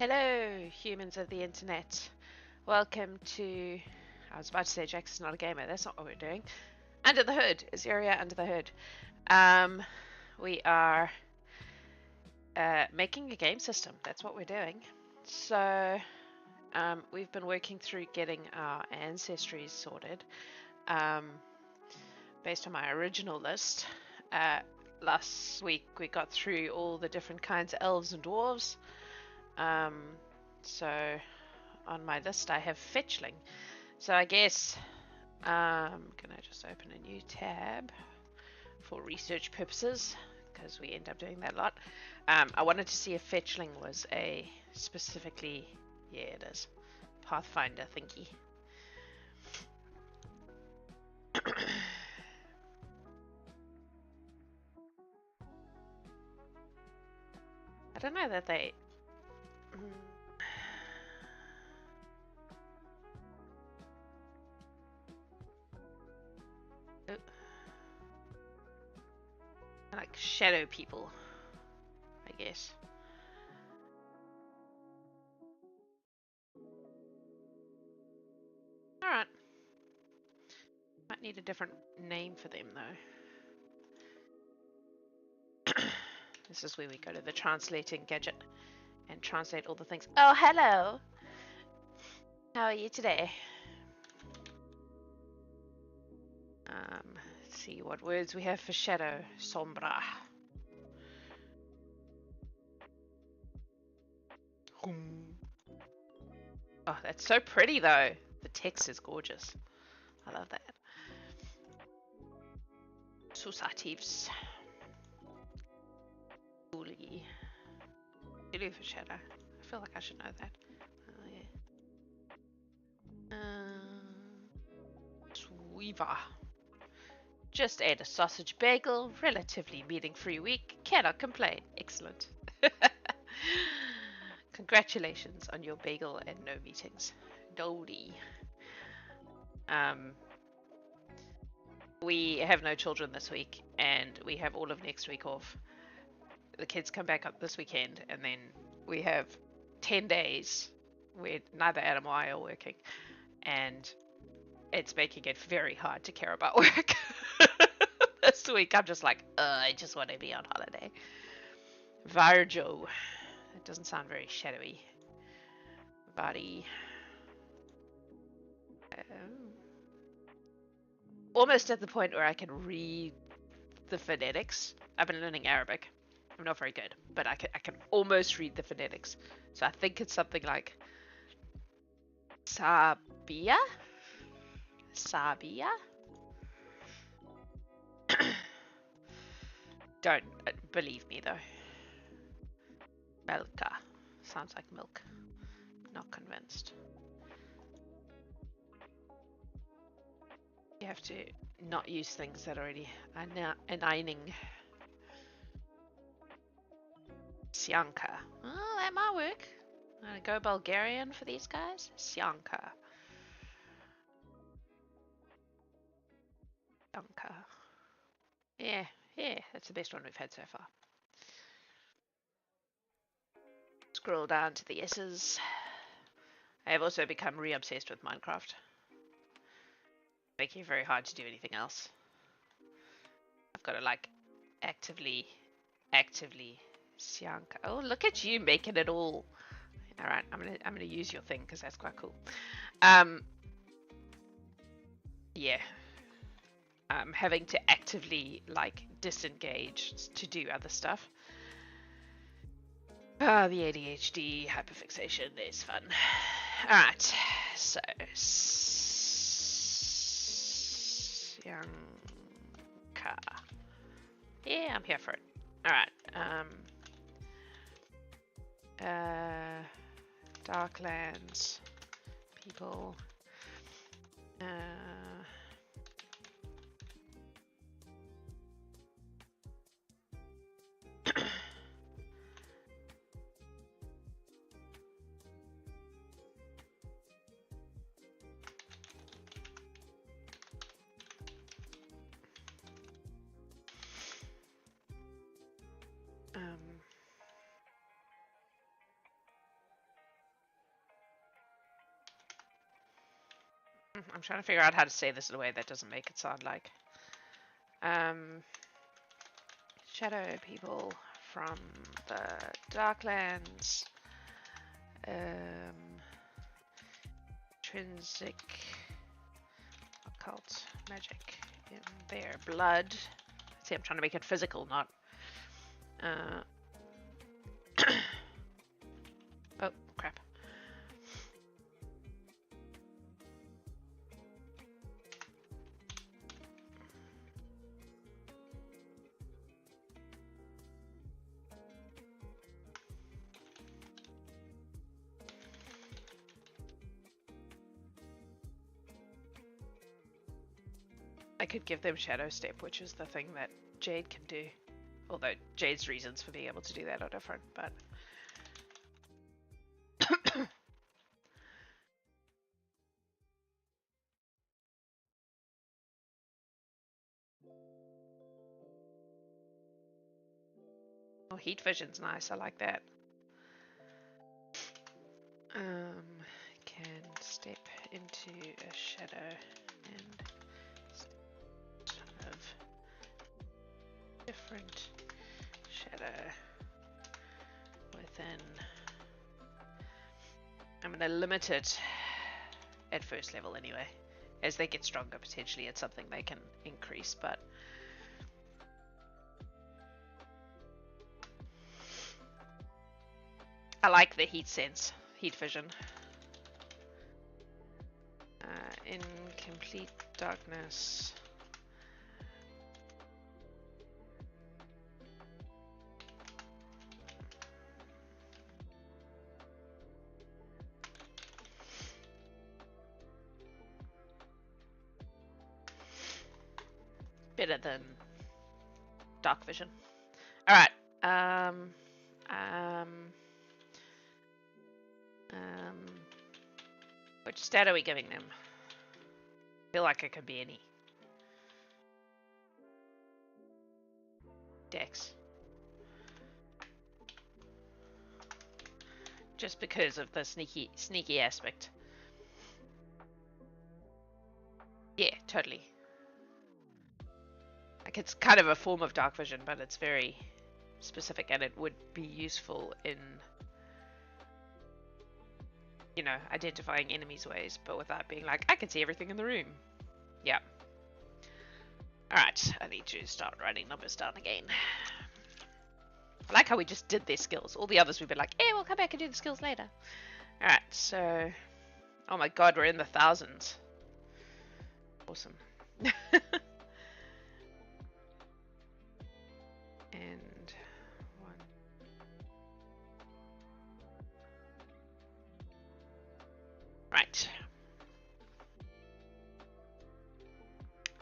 Hello, humans of the internet. Welcome to. I was about to say Jax is not a gamer. That's not what we're doing. Under the Hood. Azurhia Under the Hood. We are making a game system. That's what we're doing. So, we've been working through getting our ancestries sorted based on my original list. Last week we got through all the different kinds of elves and dwarves. So on my list I have fetchling. So I guess I'm gonna just open a new tab for research purposes because we end up doing that a lot. I wanted to see if fetchling was a specifically, yeah, it is, Pathfinder thingy. I don't know that they. Like shadow people, I guess. Alright. Might need a different name for them though. This is where we go to the translating gadget and translate all the things. Oh, hello! How are you today? Let's see what words we have for shadow. Sombra. Oh, that's so pretty though. The text is gorgeous. I love that. Susatives. Uli. Zulu for shadow. I feel like I should know that. Oh, yeah. Sweeva. Just ate a sausage bagel. Relatively meeting-free week. Cannot complain. Excellent. Congratulations on your bagel and no meetings. Dodie. We have no children this week, and we have all of next week off. The kids come back up this weekend, and then we have 10 days where neither Adam or I are working, and it's making it very hard to care about work. This week I'm just like, I just want to be on holiday. Varjo. It doesn't sound very shadowy. Body. Almost at the point where I can read the phonetics. I've been learning Arabic. I'm not very good, but I can almost read the phonetics. So I think it's something like Sabia? Sabia? Don't believe me though. Melka. Sounds like milk. Not convinced. You have to not use things that are already aligning. Syanka. Oh, that might work. I'm gonna go Bulgarian for these guys. Syanka. Syanka. Yeah, that's the best one we've had so far. Scroll down to the S's. I have also become re-obsessed with Minecraft. Making it very hard to do anything else. I've got to like actively Syanka. Oh, look at you making it all. All right, I'm gonna use your thing because that's quite cool. Yeah. I'm having to actively like disengage to do other stuff. The ADHD hyperfixation is fun. All right, so Syanka. Yeah, I'm here for it. All right. Darklands people. I'm trying to figure out how to say this in a way that doesn't make it sound like shadow people from the Darklands. Intrinsic occult magic in their blood. See, I'm trying to make it physical, not. Oh, crap. I could give them Shadow Step, which is the thing that Jade can do. Although Jade's reasons for being able to do that are different, but... Oh, heat vision's nice, I like that. Can step into a shadow and of different shadow within. I'm going to limit it at first level anyway. As they get stronger, potentially it's something they can increase, but I like the heat sense, heat vision. In complete darkness. Better than dark vision. All right. Which stat are we giving them? I feel like it could be any. Dex. Just because of the sneaky aspect. Yeah, totally. Like it's kind of a form of dark vision, but it's very specific and it would be useful in, you know, identifying enemies' ways, but without being like, I can see everything in the room. Yeah. Alright, I need to start writing numbers down again. I like how we just did their skills. All the others we've been like, yeah, we'll come back and do the skills later. Alright, so... Oh my god, we're in the thousands. Awesome. And... one. Right.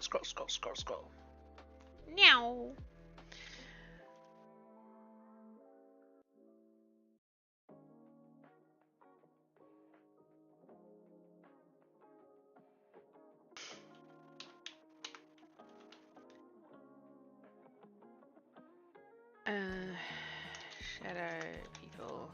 Scroll, scroll, scroll, scroll. Meow. Shadow people.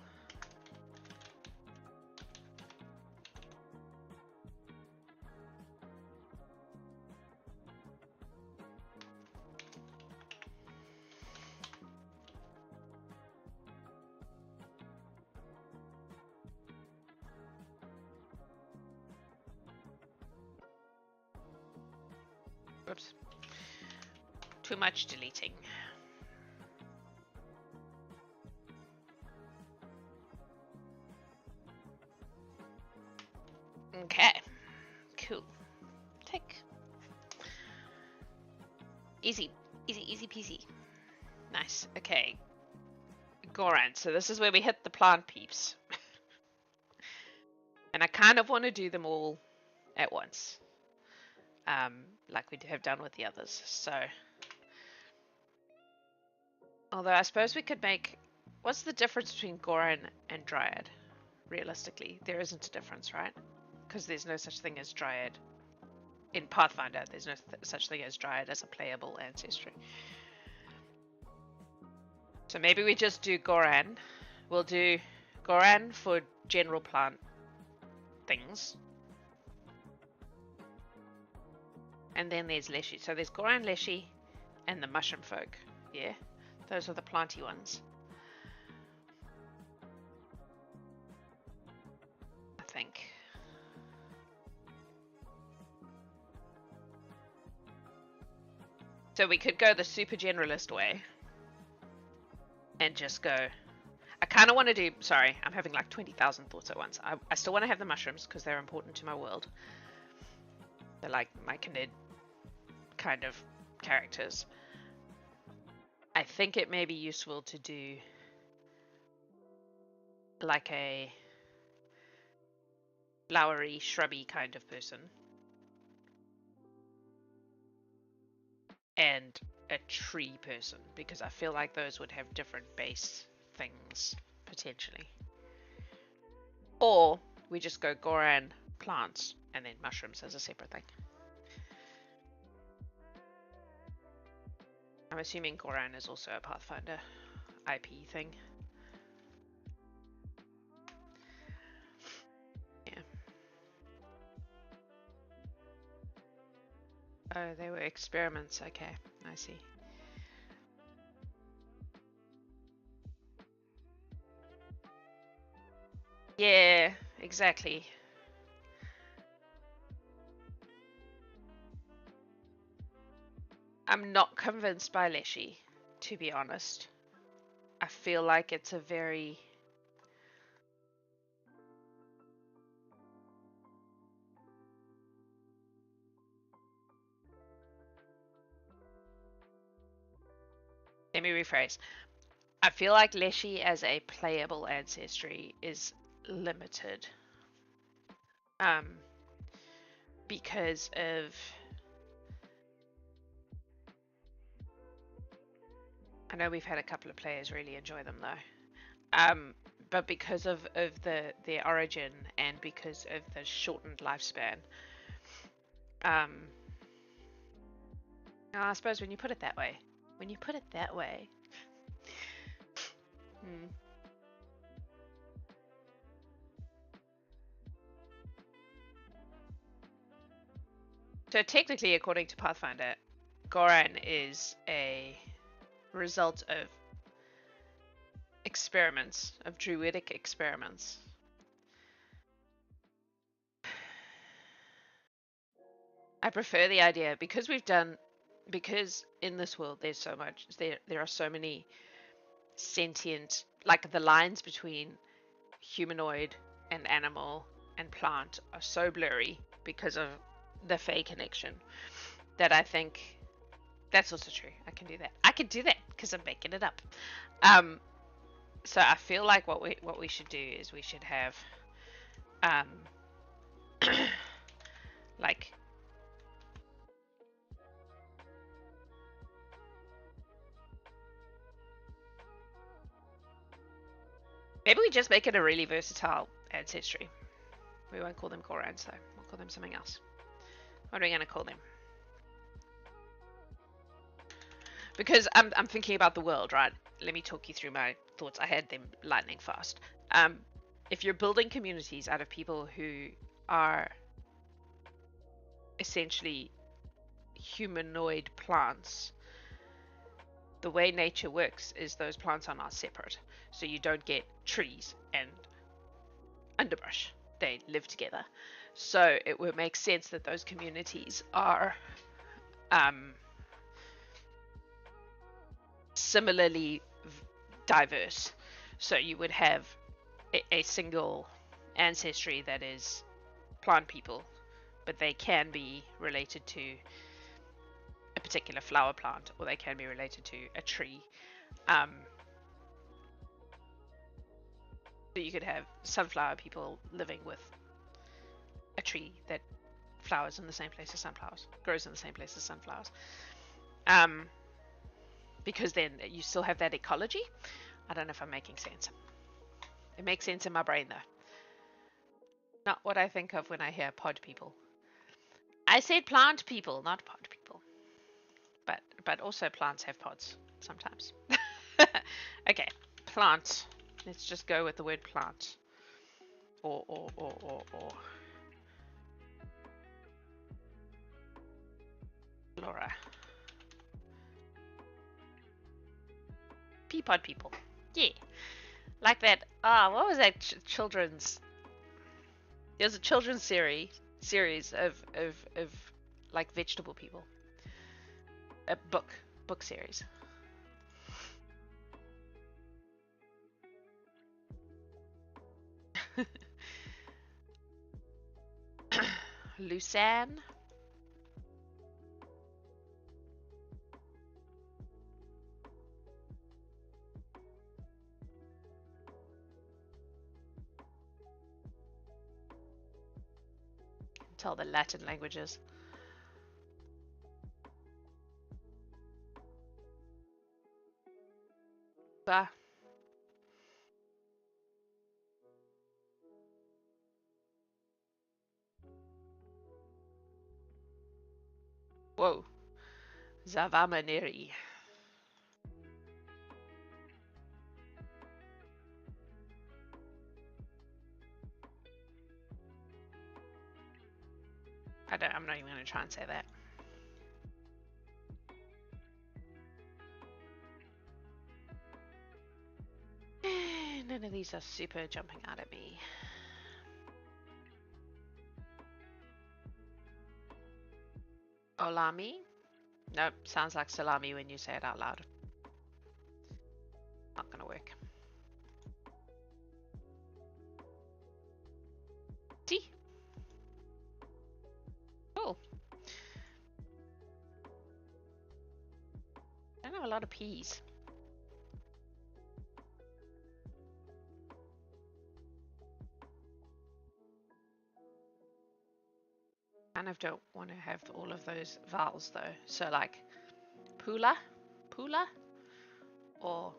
Whoops. Too much deleting. Okay. Cool. Tick. Easy. Easy, easy peasy. Nice. Okay. Goran. So this is where we hit the plant peeps. And I kind of want to do them all at once. Like we have done with the others. So, although I suppose we could make, what's the difference between Goran and Dryad? Realistically, there isn't a difference, right? Because there's no such thing as Dryad. In Pathfinder, there's no such thing as Dryad as a playable ancestry. So maybe we just do Goran. We'll do Goran for general plant things. And then there's Leshy. So there's Goran, Leshy, and the mushroom folk. Yeah, those are the planty ones. I think. So we could go the super generalist way and just go. I kind of want to do. Sorry, I'm having like 20,000 thoughts at once. I still want to have the mushrooms because they're important to my world. They're like my kind of characters. I think it may be useful to do like a flowery, shrubby kind of person. And a tree person, because I feel like those would have different base things, potentially. Or we just go Goran, plants, and then mushrooms as a separate thing. I'm assuming Goran is also a Pathfinder IP thing. Yeah. Oh, they were experiments. Okay, I see. Yeah, exactly. I'm not convinced by Leshy, to be honest. I feel like it's a very... Let me rephrase. I feel like Leshy as a playable ancestry is limited. Because of... I know we've had a couple of players really enjoy them though. But because of their origin and because of the shortened lifespan. I suppose when you put it that way. So technically, according to Pathfinder, Goran is a result of experiments, of druidic experiments. I prefer the idea because in this world there's so much, there are so many sentient, like the lines between humanoid and animal and plant are so blurry because of the Fae connection that I think that's also true. I can do that because I'm making it up. So I feel like what we should do is we should have like maybe we just make it a really versatile ancestry. We won't call them Gorans though. We'll call them something else. What are we gonna call them? Because I'm thinking about the world, right? Let me talk you through my thoughts. I had them lightning fast. If you're building communities out of people who are essentially humanoid plants, the way nature works is those plants are not separate. So you don't get trees and underbrush. They live together. So it would make sense that those communities are similarly diverse. So you would have a single ancestry that is plant people, but they can be related to a particular flower plant, or they can be related to a tree. So you could have sunflower people living with a tree that flowers in the same place as sunflowers, grows in the same place as sunflowers. Because then you still have that ecology. I don't know if I'm making sense. It makes sense in my brain though. Not what I think of when I hear pod people. I said plant people, not pod people. But also plants have pods sometimes. Okay, plant. Let's just go with the word plant. Or. Flora. Peapod people. Yeah. Like that. What was that children's? There's a children's series of like vegetable people. A book series. Lucan. Tell the Latin languages. Bah. Whoa. Zavamaneri. I'm not even going to try and say that. None of these are super jumping out at me. Olami? Nope, sounds like salami when you say it out loud. Not gonna work. Tea. Cool. I don't have a lot of peas. Kind of don't want to have all of those vowels though. So like pula, or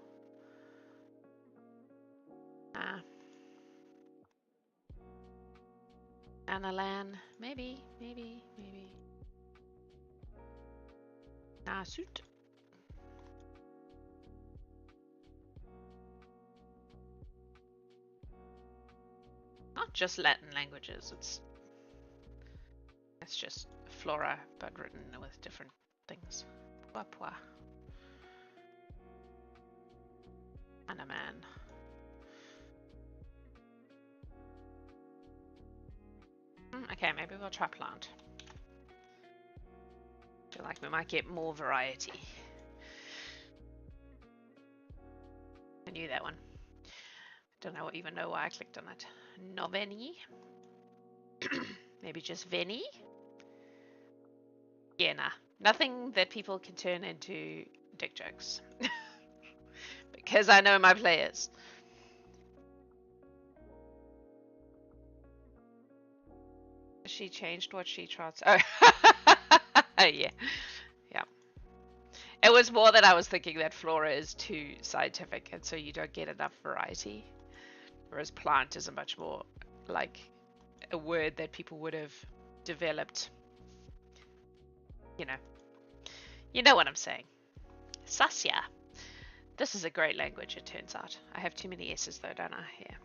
Analan, maybe. Nasut. Not just Latin languages, it's just flora, but written with different things. Papua. Anaman. Okay, maybe we'll try plant. Feel like we might get more variety. I knew that one. Don't even know why I clicked on it. Noveni. Maybe just Veni. Yeah, nah. Nothing that people can turn into dick jokes. Because I know my players. She changed what she trots. Oh. Yeah. It was more that I was thinking that flora is too scientific and so you don't get enough variety. Whereas plant is a much more like a word that people would have developed. You know what I'm saying. Sasya. This is a great language, it turns out. I have too many S's though, don't I? Yeah.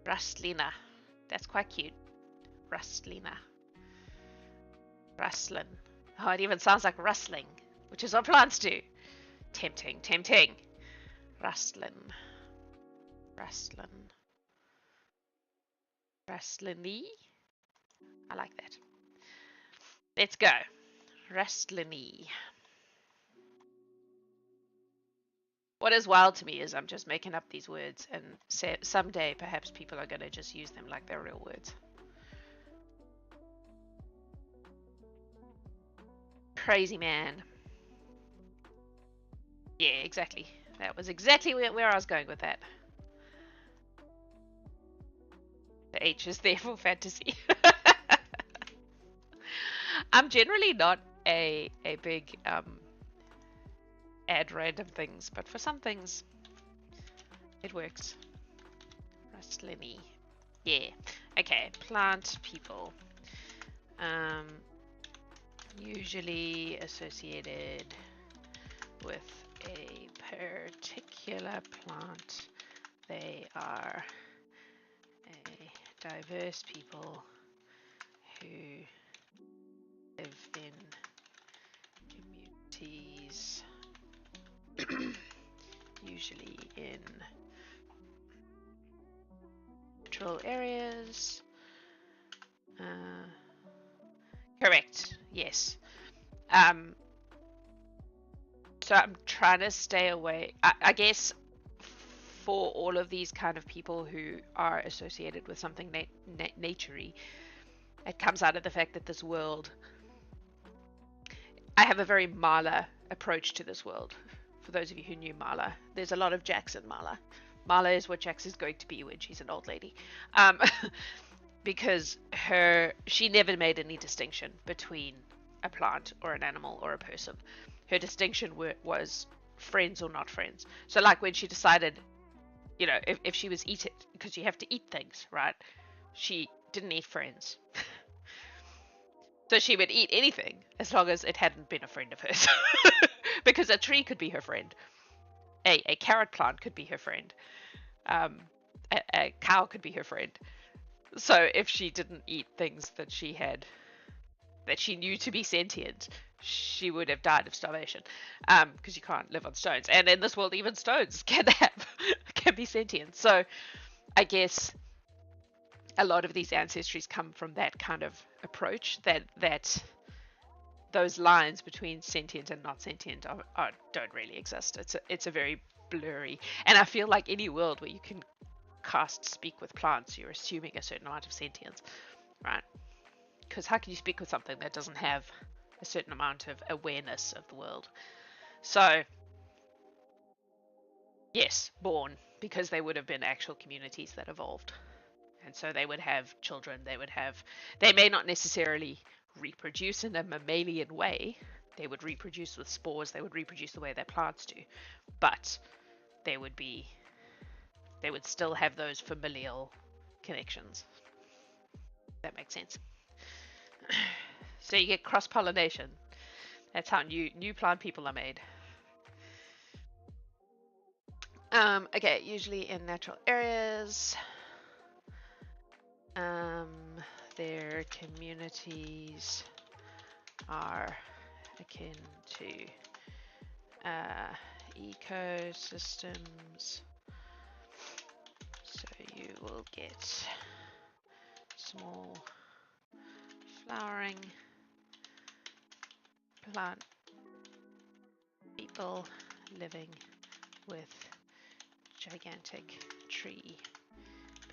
Rastlina. That's quite cute. Rastlina. Rustlin. Oh, it even sounds like rustling, which is what plants do. Tempting. Rustlin. Rustliny. I like that. Let's go. Rustliny. What is wild to me is I'm just making up these words and someday perhaps people are going to just use them like they're real words. Crazy man. Yeah, exactly. That was exactly where I was going with that. The H is there for fantasy. I'm generally not a big add random things, but for some things it works. Rustliny. Yeah. Okay, plant people. Usually associated with a particular plant. They are a diverse people who usually in natural areas. Correct. Yes. So I'm trying to stay away. I guess for all of these kind of people who are associated with something naturey, it comes out of the fact that this world, I have a very Marla approach to this world. For those of you who knew Marla, there's a lot of Jax in Marla. Marla is what Jax is going to be when she's an old lady. Because she never made any distinction between a plant or an animal or a person. Her distinction was friends or not friends. So like when she decided, if she was eat it, because you have to eat things, right? She didn't eat friends. So she would eat anything as long as it hadn't been a friend of hers. Because a tree could be her friend. A carrot plant could be her friend. A cow could be her friend. So if she didn't eat things that she knew to be sentient, she would have died of starvation. Because you can't live on stones. And in this world, even stones can be sentient. So I guess a lot of these ancestries come from that kind of approach, that those lines between sentient and not sentient don't really exist. It's a very blurry, and I feel like any world where you can cast speak with plants, you're assuming a certain amount of sentience, right? Because how can you speak with something that doesn't have a certain amount of awareness of the world? So yes, born, because they would have been actual communities that evolved. And so they would have children, they may not necessarily reproduce in a mammalian way. They would reproduce with spores, they would reproduce the way that plants do. But they would still have those familial connections. That makes sense. So you get cross-pollination. That's how new plant people are made. Okay, usually in natural areas. Their communities are akin to ecosystems. So you will get small flowering plant people living with gigantic tree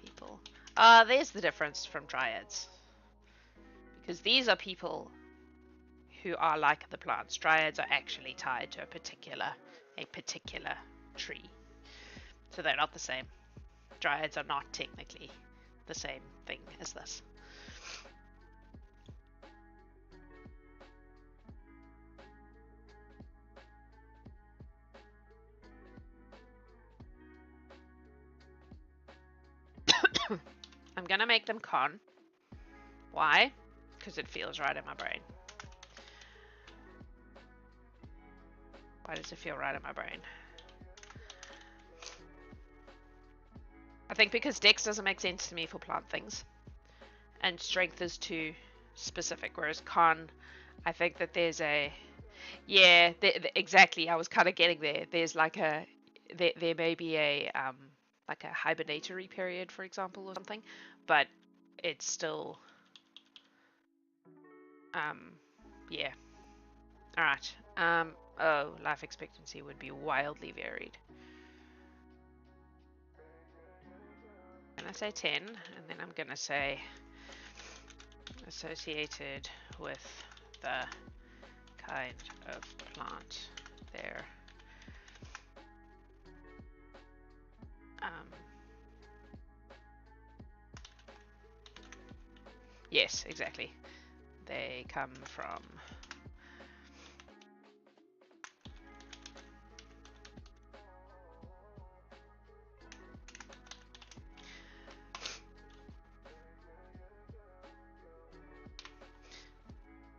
people. There's the difference from dryads. Because these are people who are like the plants. Dryads are actually tied to a particular tree. So they're not the same. Dryads are not technically the same thing as this. I'm gonna make them con. Why? Because it feels right in my brain. Why does it feel right in my brain? I think because Dex doesn't make sense to me for plant things. And strength is too specific, whereas con, I think that there's a... Yeah, exactly. I was kind of getting there. There's like there may be a like a hibernatory period, for example, or something, but it's still yeah. All right. Oh, life expectancy would be wildly varied. I'm gonna say 10, and then I'm gonna say associated with the kind of plant there. Yes, exactly. They come from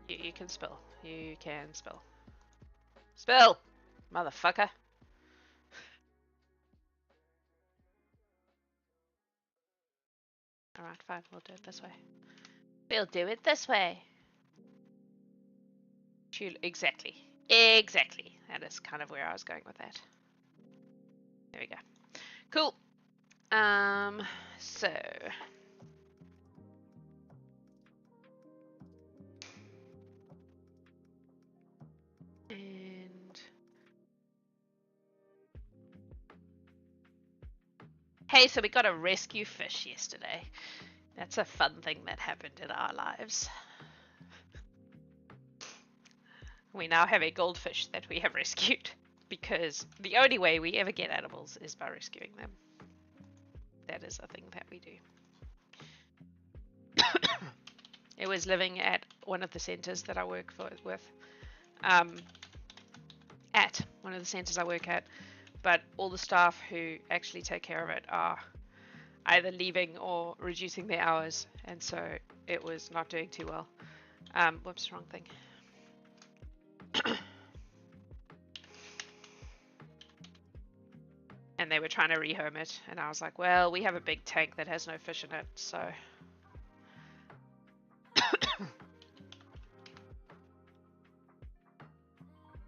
you can spill. You can spill. Spill! Motherfucker. Alright, fine, we'll do it this way. We'll do it this way. Exactly. Exactly. That is kind of where I was going with that. There we go. Cool. So and hey, so we got a rescue fish yesterday. That's a fun thing that happened in our lives. We now have a goldfish that we have rescued because the only way we ever get animals is by rescuing them. That is a thing that we do. It was living at one of the centers that I work with. At one of the centers I work at, but all the staff who actually take care of it are either leaving or reducing their hours, and so it was not doing too well. Whoops, wrong thing. And they were trying to rehome it, and I was like, well, we have a big tank that has no fish in it, so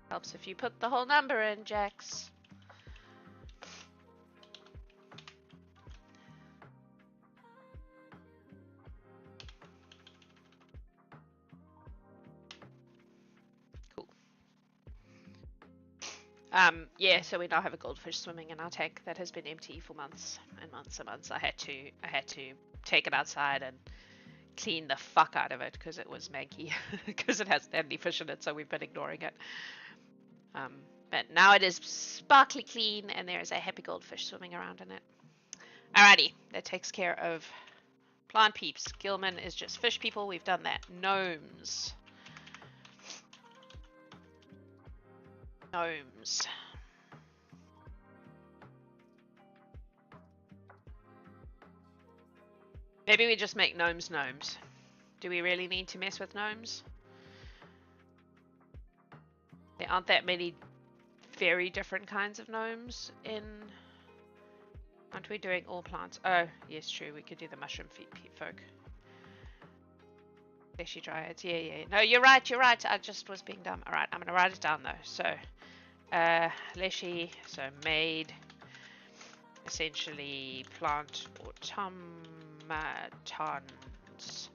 helps if you put the whole number in, Jax. Cool. Yeah, so we now have a goldfish swimming in our tank that has been empty for months and months and months. I had to take it outside and clean the fuck out of it because it was manky because it hasn't had any fish in it, so we've been ignoring it. But now it is sparkly clean and there is a happy goldfish swimming around in it. Alrighty, that takes care of plant peeps. Gilman is just fish people. We've done that. Gnomes. Gnomes. Maybe we just make gnomes gnomes. Do we really need to mess with gnomes? There aren't that many very different kinds of gnomes in... Aren't we doing all plants? Oh, yes, true. We could do the mushroom folk. Fleshy dryads. Yeah. No, you're right. I just was being dumb. Alright, I'm going to write it down, though. So, fleshy, so made, essentially plant automatons,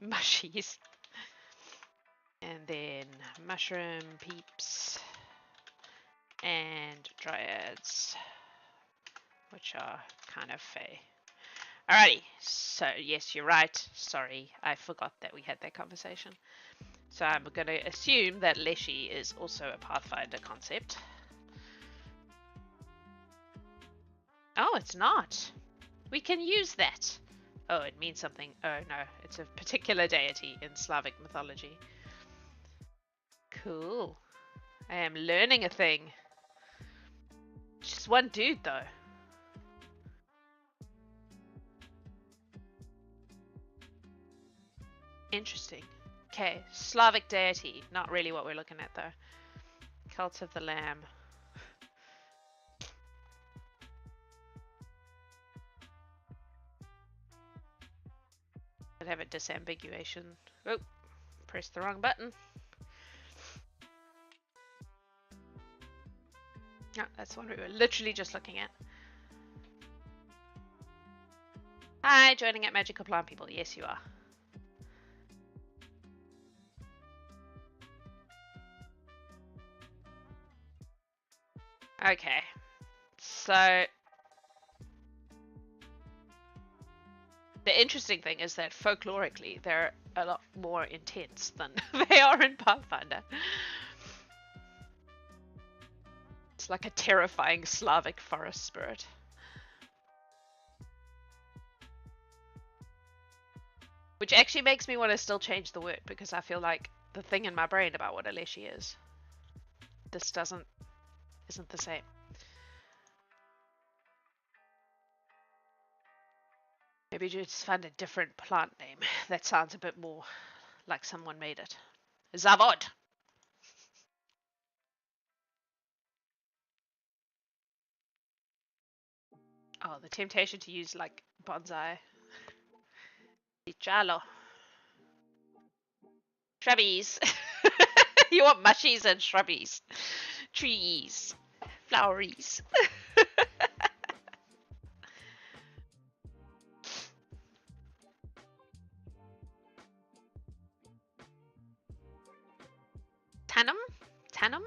mushies, and then mushroom peeps, and dryads, which are kind of fey. Alrighty, so yes, you're right. Sorry, I forgot that we had that conversation. So I'm going to assume that Leshy is also a Pathfinder concept. Oh, it's not. We can use that. Oh, it means something. Oh, no, it's a particular deity in Slavic mythology. Cool. I am learning a thing. Just one dude, though. Interesting. Okay, Slavic deity. Not really what we're looking at, though. Cult of the Lamb. I'd have a disambiguation. Oh, pressed the wrong button. No, that's the one we were literally just looking at. Hi, joining at Magical Plant People. Yes, you are. Okay, so the interesting thing is that folklorically they're a lot more intense than they are in Pathfinder. It's like a terrifying Slavic forest spirit. Which actually makes me want to still change the word because I feel like the thing in my brain about what a leshy is, this isn't the same. Maybe just find a different plant name that sounds a bit more like someone made it. Zavod. Oh, the temptation to use like bonsai. Chalo. Shrubbies. You want mushies and shrubbies. Trees. Floweries. Tannum? Tannum?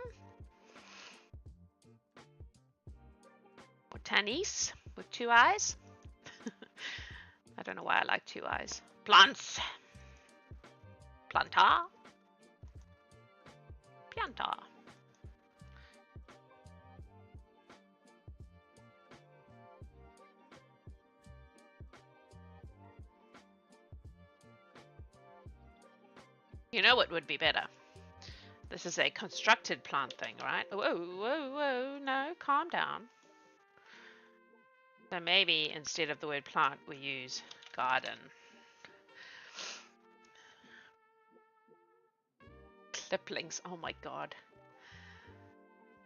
Or Tanis with 2 eyes? I don't know why I like 2 eyes. Plants. Planta. Pianta. You know what would be better? This is a constructed plant thing, right? Whoa, whoa, whoa. No, calm down. So maybe instead of the word plant, we use garden. Cliplings. Oh my god.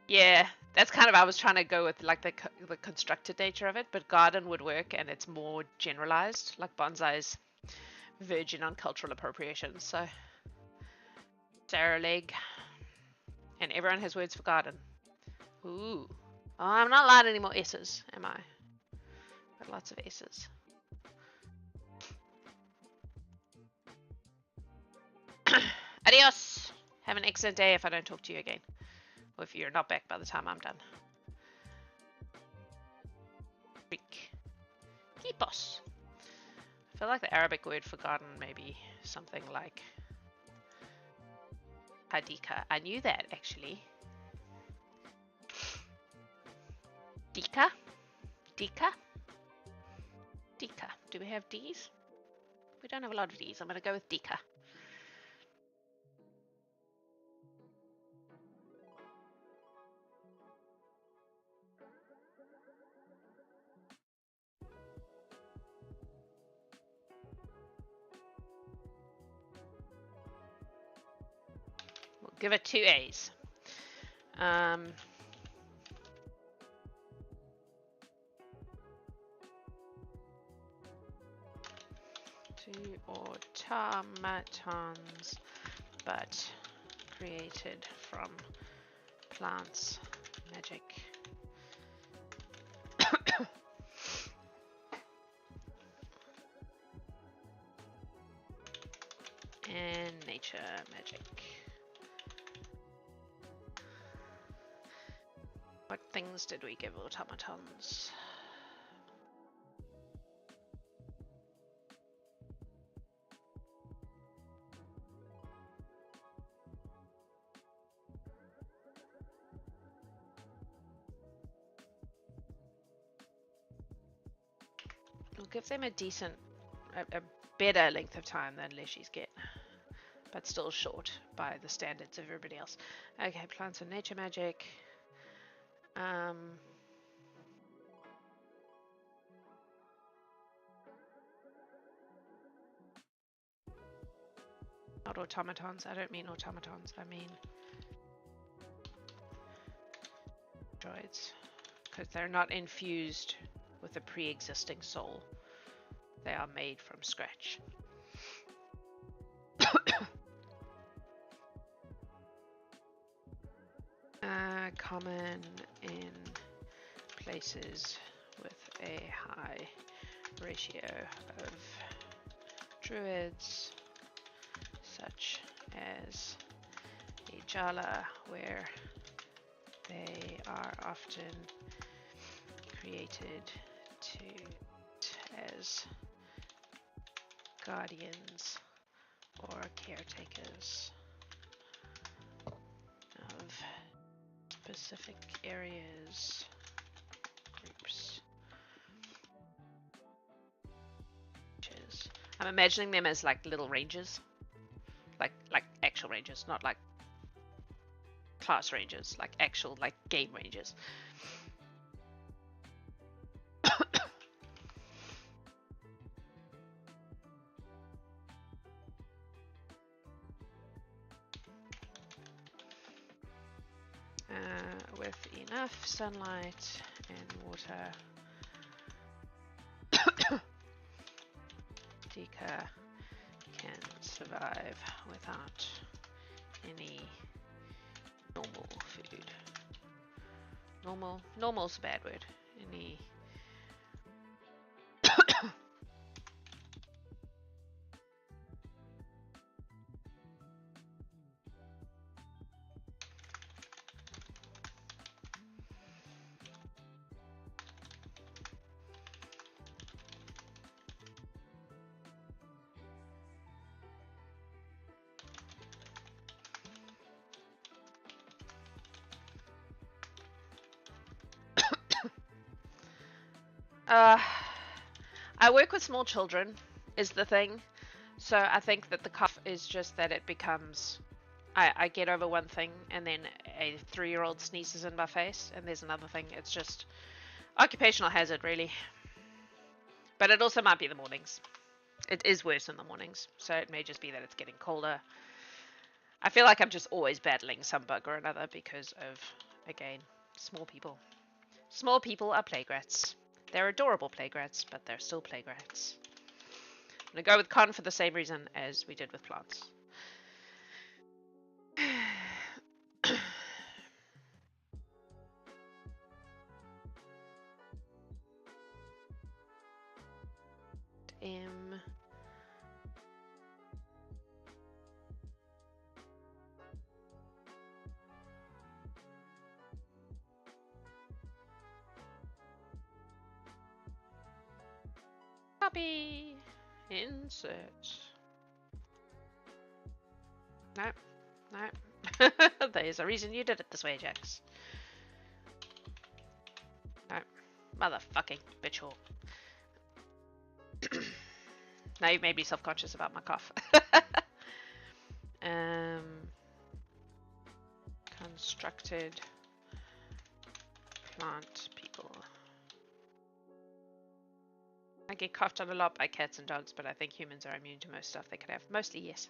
Yeah, that's kind of, I was trying to go with like the constructed nature of it, but garden would work and it's more generalized. Like bonsai's verging on cultural appropriation. So Sarah Leg. And everyone has words for garden. Ooh. Oh, I'm not allowed any more S's, am I? Got lots of S's. Adios! Have an excellent day if I don't talk to you again. Or if you're not back by the time I'm done. Freak. Kipos. I feel like the Arabic word for garden may be something like hadika. I knew that actually. Dika? Dika? Dika. Do we have D's? We don't have a lot of D's. I'm going to go with Dika. We'll give it 2 A's. Two automatons, but created from plants magic. And nature magic. What things did we give automatons? We'll give them a decent, a better length of time than Leshies get, but still short by the standards of everybody else. Okay, plants and nature magic. Not automatons. I don't mean automatons. I mean droids, because they're not infused with a pre-existing soul. They are made from scratch. Common in places with a high ratio of druids, such as Ijala, where they are often created as guardians or caretakers of specific areas, groups. I'm imagining them as like little rangers, like actual rangers, not like class rangers, like actual like game rangers. With enough sunlight and water, Dika can survive without any normal food. Normal's a bad word. Any. Uh, I work with small children, is the thing. So I think that the cough is just that it becomes. I get over one thing, and then a 3-year-old sneezes in my face, and there's another thing. It's just occupational hazard, really. But it also might be the mornings. It is worse in the mornings, so it may just be that it's getting colder. I feel like I'm just always battling some bug or another because of, again, small people. Small people are playgrats. They're adorable playgrats, but they're still playgrats. I'm going to go with con for the same reason as we did with plants. M. Copy. Insert. No. No. There's a reason you did it this way, Jax. No. Motherfucking bitch. Now you've made me self-conscious about my cough. Constructed plant people. I get coughed on a lot by cats and dogs, but I think humans are immune to most stuff they could have. Mostly, yes.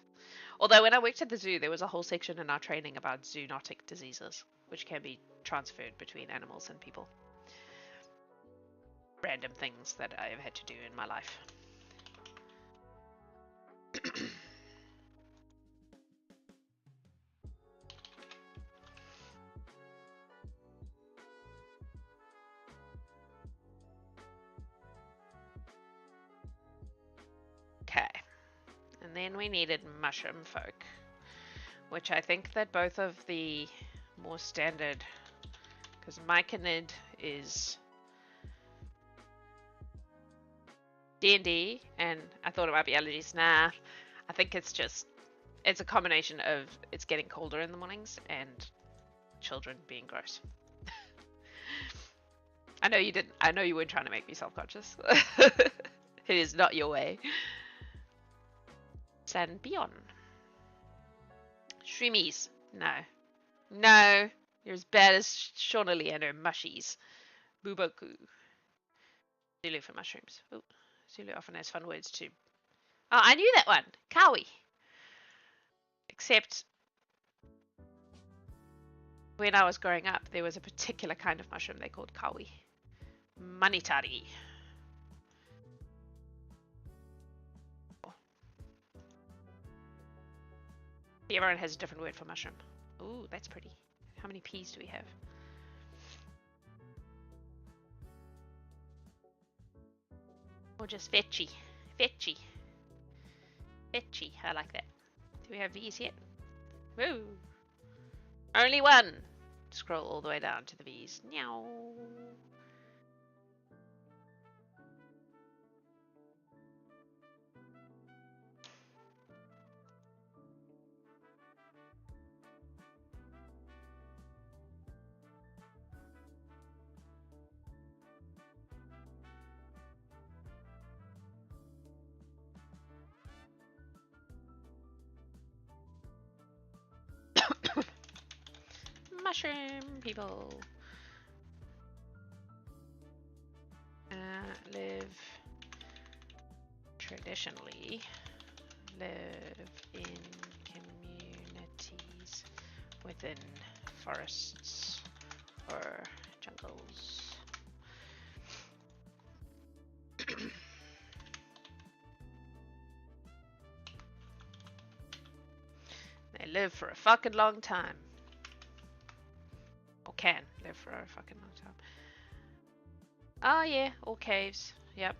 Although when I worked at the zoo, there was a whole section in our training about zoonotic diseases, which can be transferred between animals and people. Random things that I've had to do in my life. Okay. And then we needed mushroom folk, which I think that both of the more standard, because myconid is D&D, and I thought it might be allergies. Nah, I think it's a combination of it's getting colder in the mornings and children being gross. I know you didn't. I know you weren't trying to make me self-conscious. It is not your way. San Bion. Shroomies. No. No. You're as bad as Shauna Lee and her mushies. Buboku. Zulu for mushrooms. Oh, Zulu often has fun words too. Oh, I knew that one. Kawi. Except when I was growing up, there was a particular kind of mushroom they called kawi. Manitari. Everyone has a different word for mushroom. Ooh, that's pretty. How many peas do we have? Or just fetchy. Fetchy. Fetchy. I like that. Do we have V's yet? Woo! Only one! Scroll all the way down to the V's. Meow. Mushroom people. Live traditionally. Live in communities within forests or jungles. They live for a fucking long time. Or can live for a fucking long time. Oh yeah, all caves. Yep.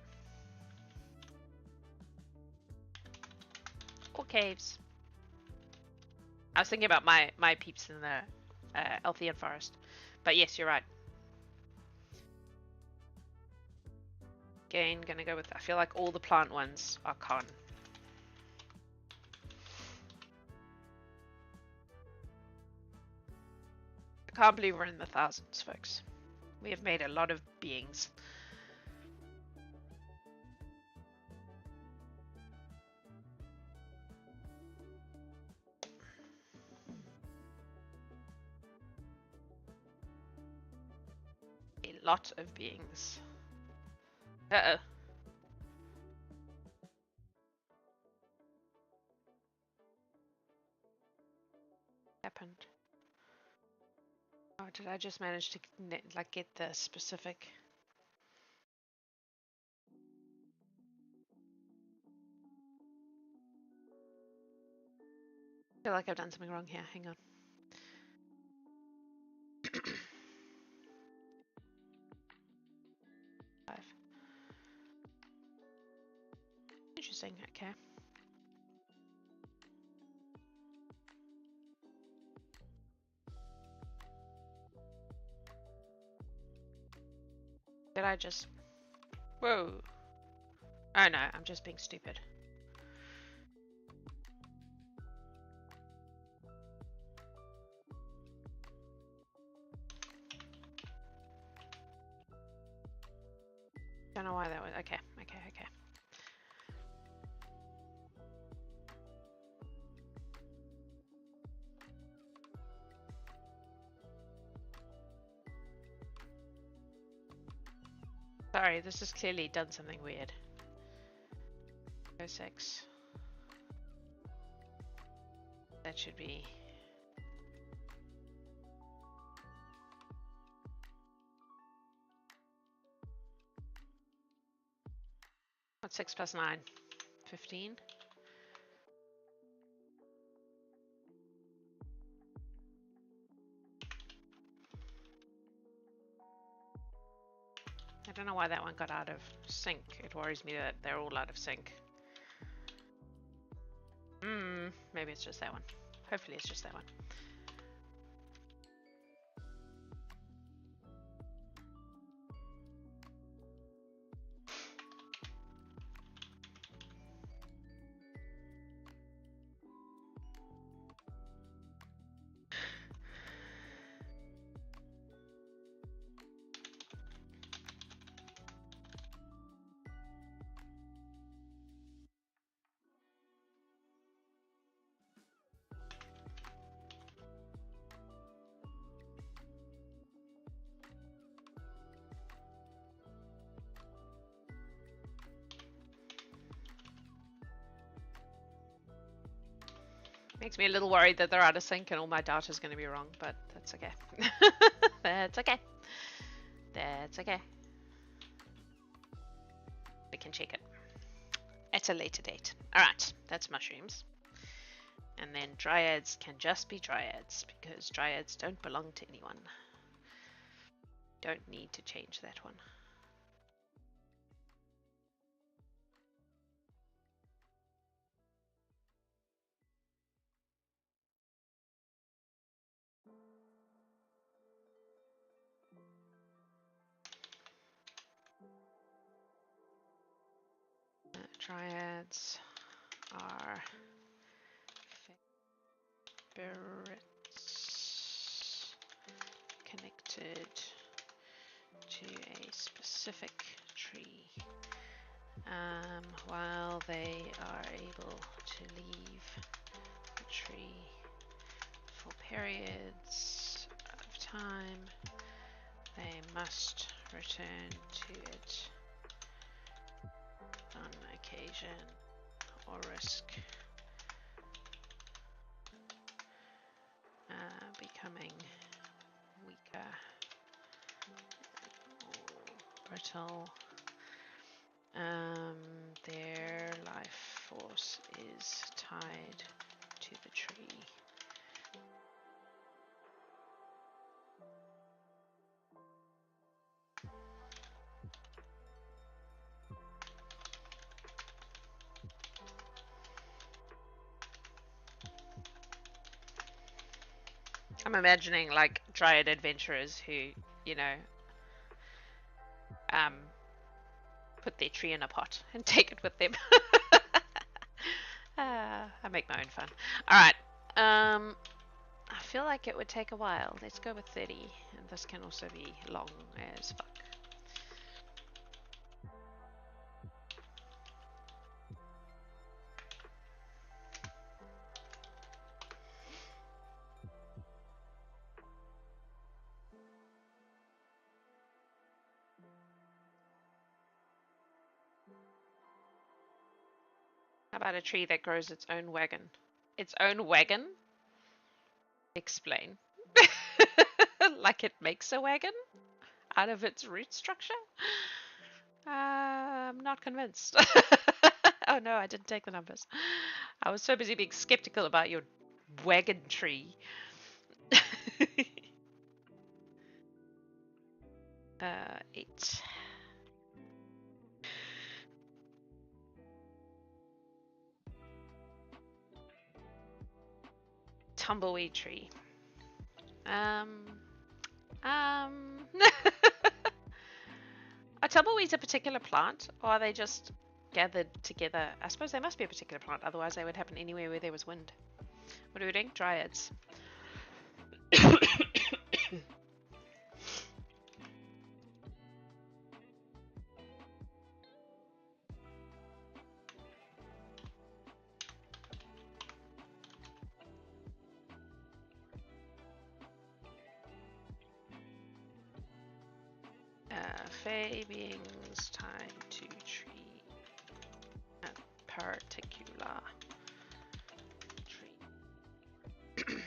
All caves. I was thinking about my peeps in the Althean forest. But yes, you're right. Again, gonna go with, I feel like all the plant ones are con. I can't believe we're in the thousands, folks. We have made a lot of beings. A lot of beings. Uh-oh. Happened. Oh, did I just manage to like get the specific? I feel like I've done something wrong here. Hang on. Five. Interesting. Okay. Did I just? Whoa. Oh no, I'm just being stupid. Don't know why that was. Okay. Sorry, this has clearly done something weird. 06. That should be. What's 6 plus 9? 15? I don't know why that one got out of sync. It worries me that they're all out of sync. Maybe it's just that one. Hopefully it's just that one. Makes me a little worried that they're out of sync and all my data is going to be wrong, but that's okay. That's okay. That's okay. We can check it at a later date. Alright, that's mushrooms. And then dryads can just be dryads because dryads don't belong to anyone. Don't need to change that one. Dryads are spirits connected to a specific tree. While they are able to leave the tree for periods of time, they must return to it on occasion or risk becoming weaker or brittle. Their life force is tied to the tree. I'm imagining like dryad adventurers who, you know, um, put their tree in a pot and take it with them. I make my own fun. All right. I feel like it would take a while. Let's go with 30, and this can also be long as fuck. How about a tree that grows its own wagon? Its own wagon? Explain. Like it makes a wagon out of its root structure? I'm not convinced. Oh no, I didn't take the numbers. I was so busy being skeptical about your wagon tree. 8. Tumbleweed tree. Um. Are tumbleweeds a particular plant, or are they just gathered together? I suppose they must be a particular plant, otherwise they would happen anywhere where there was wind. What are we doing? Dryads. Fae beings tied to tree. A particular tree.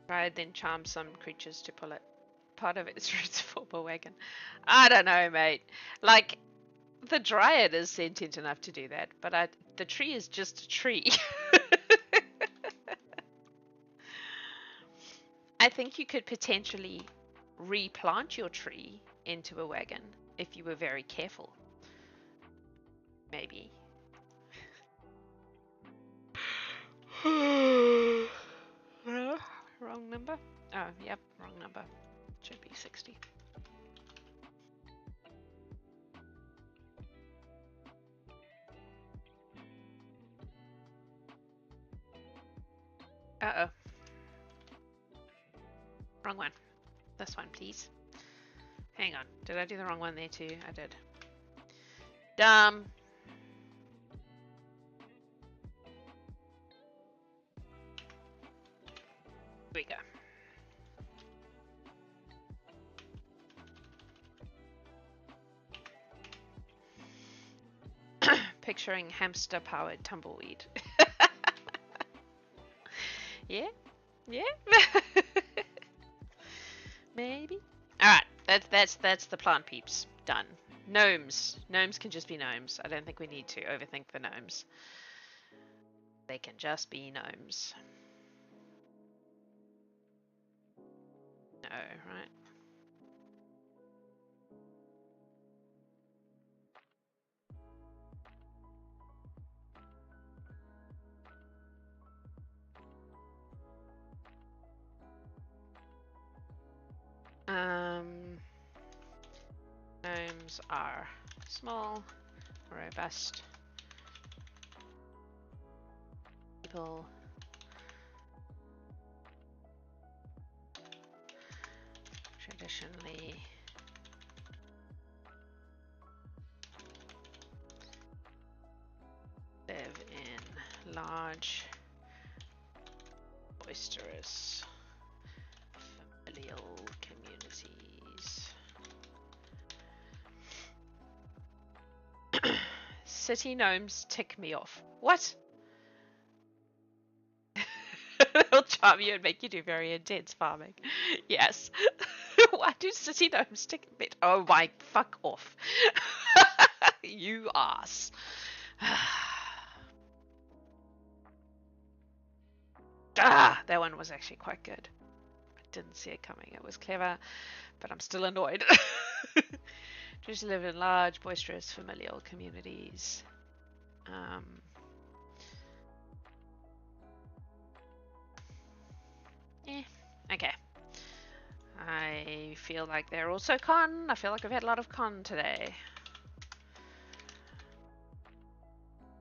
Dryad then charms some creatures to pull it. Part of its roots form a wagon. I don't know, mate. Like, the dryad is sentient enough to do that, but the tree is just a tree. I think you could potentially replant your tree into a wagon if you were very careful. Maybe. Wrong number? Oh, yep, wrong number. Should be 60. Uh-oh. Wrong one. This one, please. Hang on. Did I do the wrong one there too? I did. Dumb. Here we go. Picturing hamster-powered tumbleweed. Yeah? Yeah? Maybe? Alright, that's the plant peeps. Done. Gnomes. Gnomes can just be gnomes. I don't think we need to overthink the gnomes. They can just be gnomes. No, right? Gnomes are small, robust people. Traditionally live in large, boisterous, familial communities. City gnomes tick me off. What? They'll charm you and make you do very intense farming. Yes. Why do city gnomes tick me? Oh my, fuck off. You ass. That one was actually quite good. I didn't see it coming. It was clever, but I'm still annoyed. Just live in large, boisterous, familial communities. Okay. I feel like they're also con. I feel like I've had a lot of con today.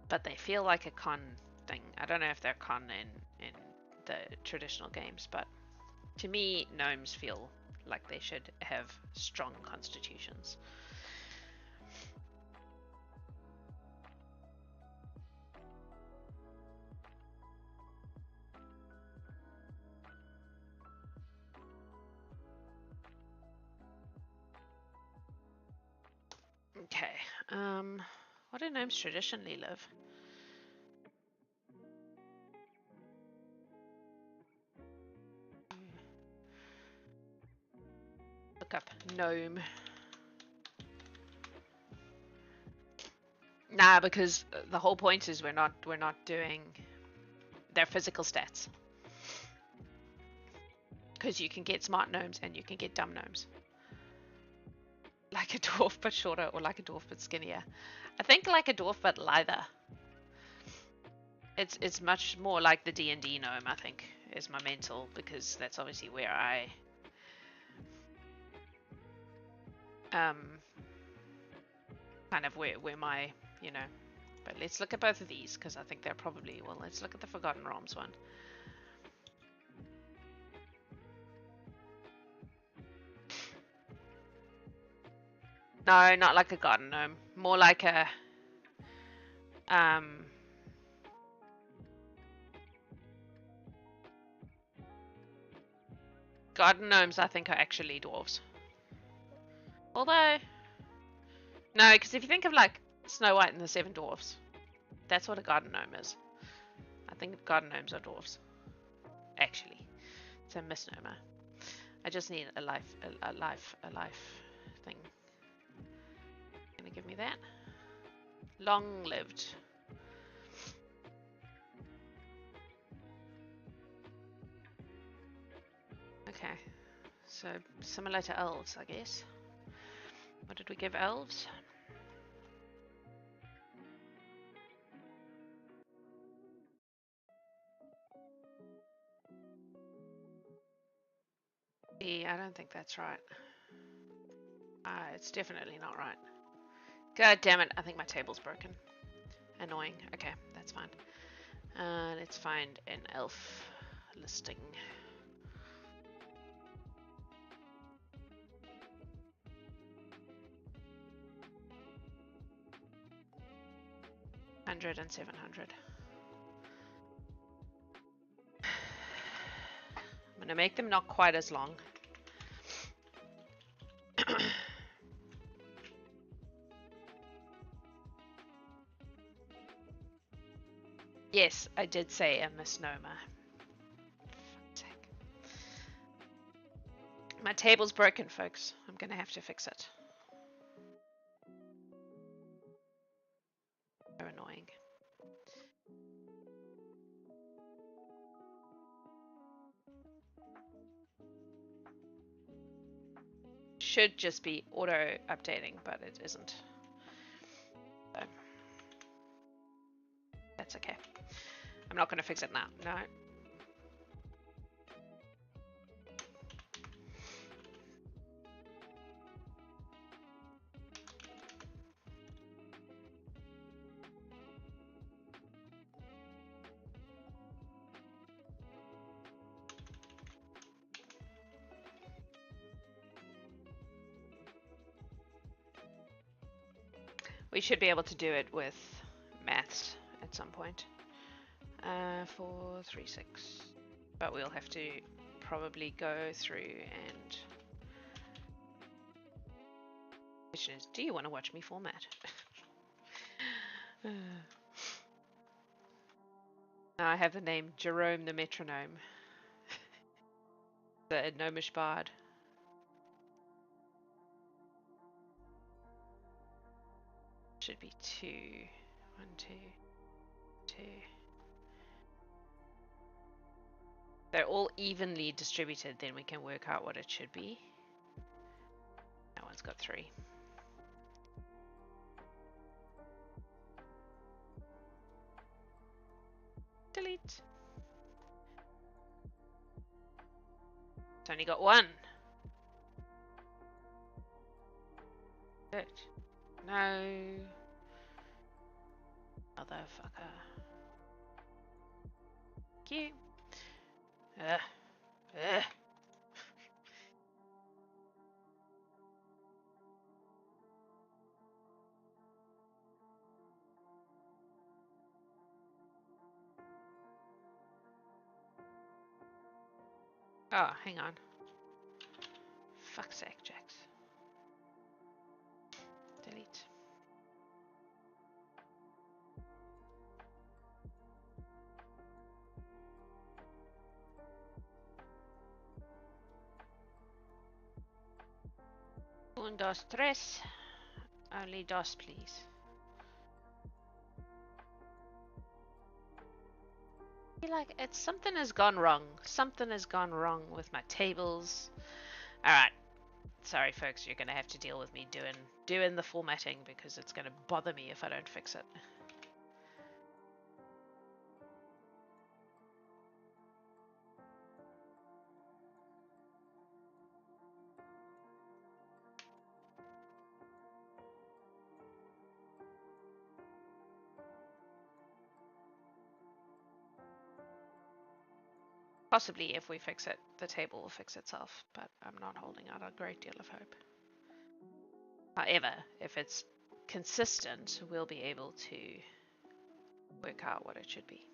But they feel like a con thing. I don't know if they're con in the traditional games, but to me, gnomes feel like they should have strong constitutions. Okay. What do gnomes traditionally live? Look up gnome. Nah, because the whole point is we're not doing their physical stats. Because you can get smart gnomes and you can get dumb gnomes. Like a dwarf but shorter, or like a dwarf but skinnier. I think like a dwarf but lither. It's much more like the D&D gnome, I think, is my mental, because that's obviously where I kind of where my, you know. But let's look at both of these, because I think they're probably, well, let's look at the Forgotten Realms one. No, not like a garden gnome. More like a garden gnomes, I think, are actually dwarves. Although, no, because if you think of like Snow White and the Seven Dwarfs, that's what a garden gnome is. I think garden gnomes are dwarves. Actually, it's a misnomer. I just need a life thing. Gonna give me that. Long lived. Okay, so similar to elves, I guess. What did we give elves? Yeah, I don't think that's right. It's definitely not right. God damn it, I think my table's broken. Annoying. Okay, that's fine. Let's find an elf listing. $100 and $700. I'm gonna make them not quite as long. Yes, I did say a misnomer. My table's broken, folks. I'm gonna have to fix it. So annoying. Should just be auto updating, but it isn't. So that's okay. I'm not gonna fix it now. No. We should be able to do it with maths at some point. 4, 3, 6. But we'll have to probably go through and... Question is, do you want to watch me format? Now I have the name Jerome the Metronome. The gnomish bard. Should be 2. 1, 2, 2. They're all evenly distributed, then we can work out what it should be. That one's got 3. Delete. It's only got one. Good. No. Motherfucker. Thank you. Ugh. Ugh. Oh, hang on. Fuck's sake, Jax. Delete. Un, dos, tres. Only dos, please. Like, it's something has gone wrong. Something has gone wrong with my tables. Alright. Sorry folks, you're gonna have to deal with me doing the formatting because it's gonna bother me if I don't fix it. Possibly if we fix it, the table will fix itself, but I'm not holding out a great deal of hope. However, if it's consistent, we'll be able to work out what it should be.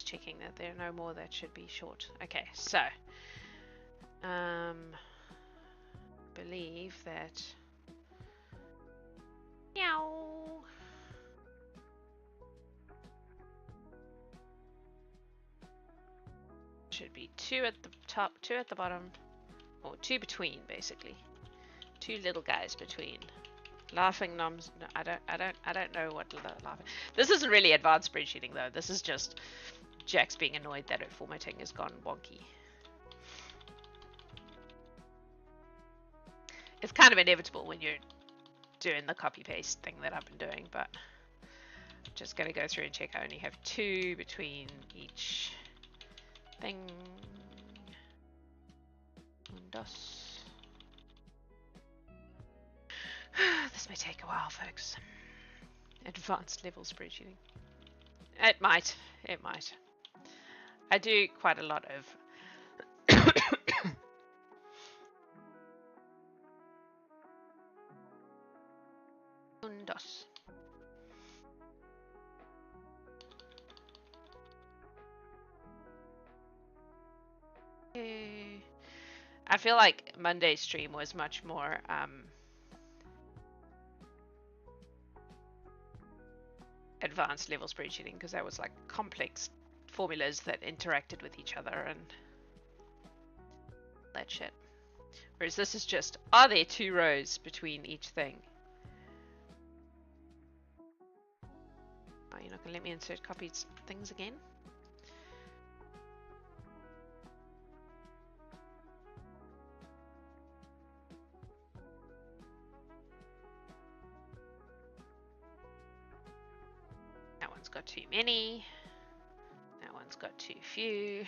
Checking that there are no more that should be short. Okay, so believe that meow should be 2 at the top, 2 at the bottom, or 2 between, basically. 2 little guys between. Laughing noms. No, I don't know what laughing. This isn't really advanced spreadsheeting though. This is just Jax being annoyed that her formatting has gone wonky. It's kind of inevitable when you're doing the copy paste thing that I've been doing, but I'm just gonna go through and check. I only have 2 between each thing. Un, dos. This may take a while, folks. Advanced level spreadsheeting. It might. It might. I do quite a lot of un, dos. I feel like Monday's stream was much more advanced level spreadsheeting because that was like complex formulas that interacted with each other and that shit. Whereas this is just, are there 2 rows between each thing? Oh, you're not going to let me insert copied things again? That one's got too many. That one's got too few.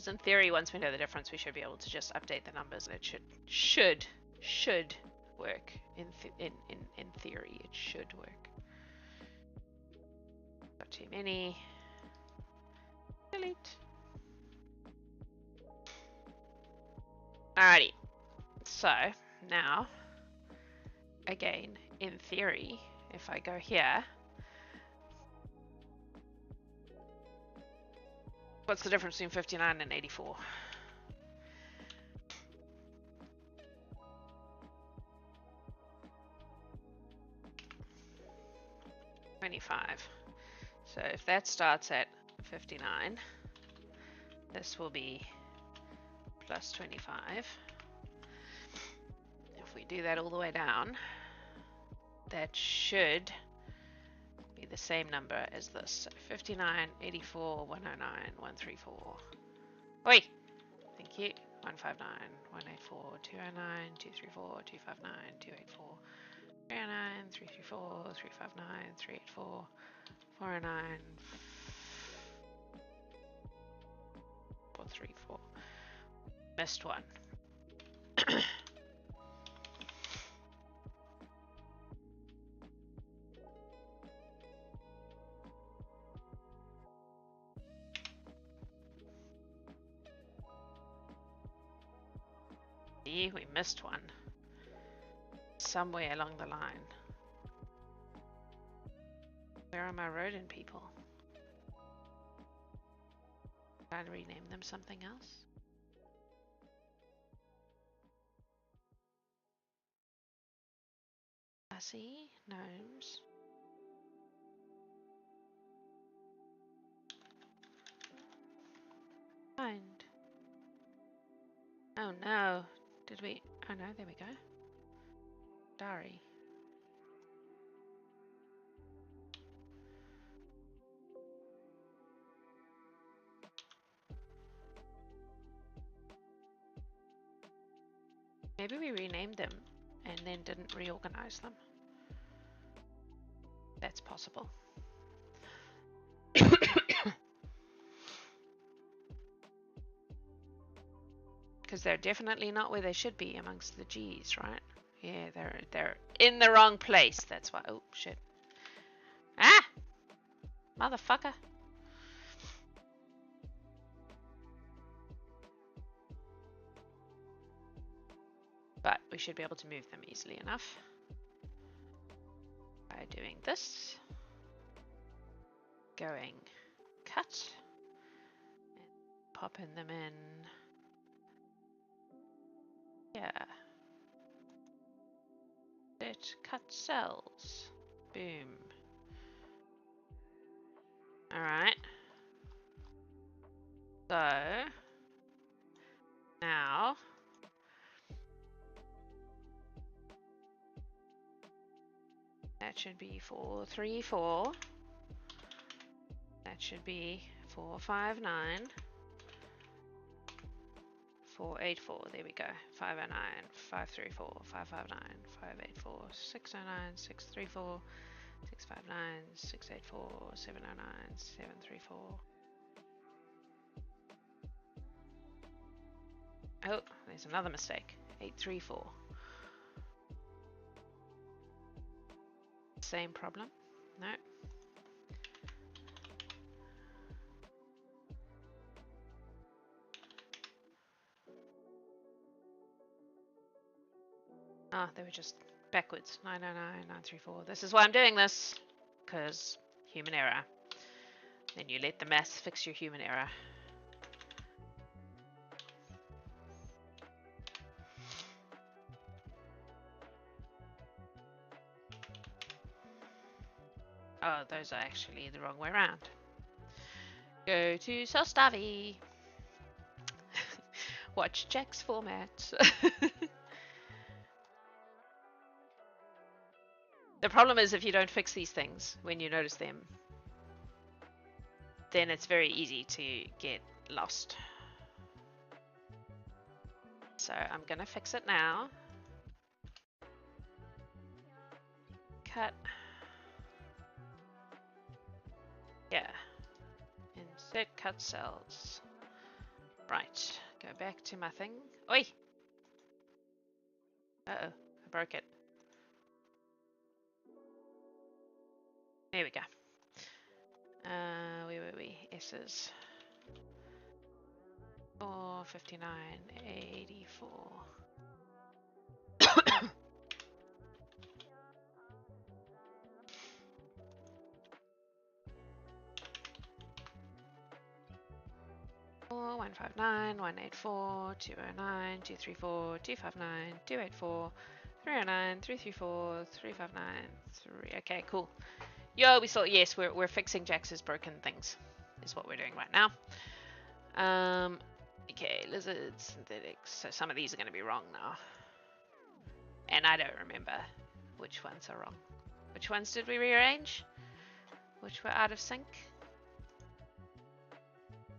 In theory, once we know the difference, we should be able to just update the numbers, and it should work. In theory, it should work. Got too many. Delete. Alrighty. So now, again, in theory, if I go here. What's the difference between 59 and 84? So if that starts at 59, this will be plus 25. If we do that all the way down, that should be the same number as this. So 59, 84, 109, 134. Oi! Thank you. 159, 184, 209, 234, 259, 284, 309, 334, 359, 384, 409, 434. Missed one. See, we missed one. Somewhere along the line. Where are my rodent people? Did I rename them something else? Fussy, gnomes. Find. Oh no. Did we? Oh no, there we go. Dari. Maybe we renamed them and then didn't reorganize them. That's possible. Because they're definitely not where they should be amongst the G's, right? Yeah, they're in the wrong place. That's why. Oh shit! Ah, motherfucker! But we should be able to move them easily enough by doing this. Going cut and popping them in. Yeah. Set cut cells. Boom. Alright. So now that should be 434. That should be 459. 484, there we go. 509, 534, 559, 584, 609, 634, 659, 684, 709, 734. Oh, there's another mistake. 834. Same problem? No. Ah, they were just backwards. 909, 934. This is why I'm doing this. Because human error. Then you let the maths fix your human error. Oh, those are actually the wrong way around. Go to Sostavi. Watch Jack's format. The problem is if you don't fix these things when you notice them, then it's very easy to get lost. So I'm gonna fix it now. Cut. Yeah. Insert cut cells. Right. Go back to my thing. Oi! Uh-oh. I broke it. There we go. Where were we? S's. 459, 84. One 159, 184, 209, 234, 259, 284, 309, 334, 359, 3. Okay, cool. Yo, we saw. Yes, we're fixing Jax's broken things. Is what we're doing right now. Okay, lizards, synthetics. So some of these are going to be wrong now, and I don't remember which ones are wrong. Which ones did we rearrange? Which were out of sync?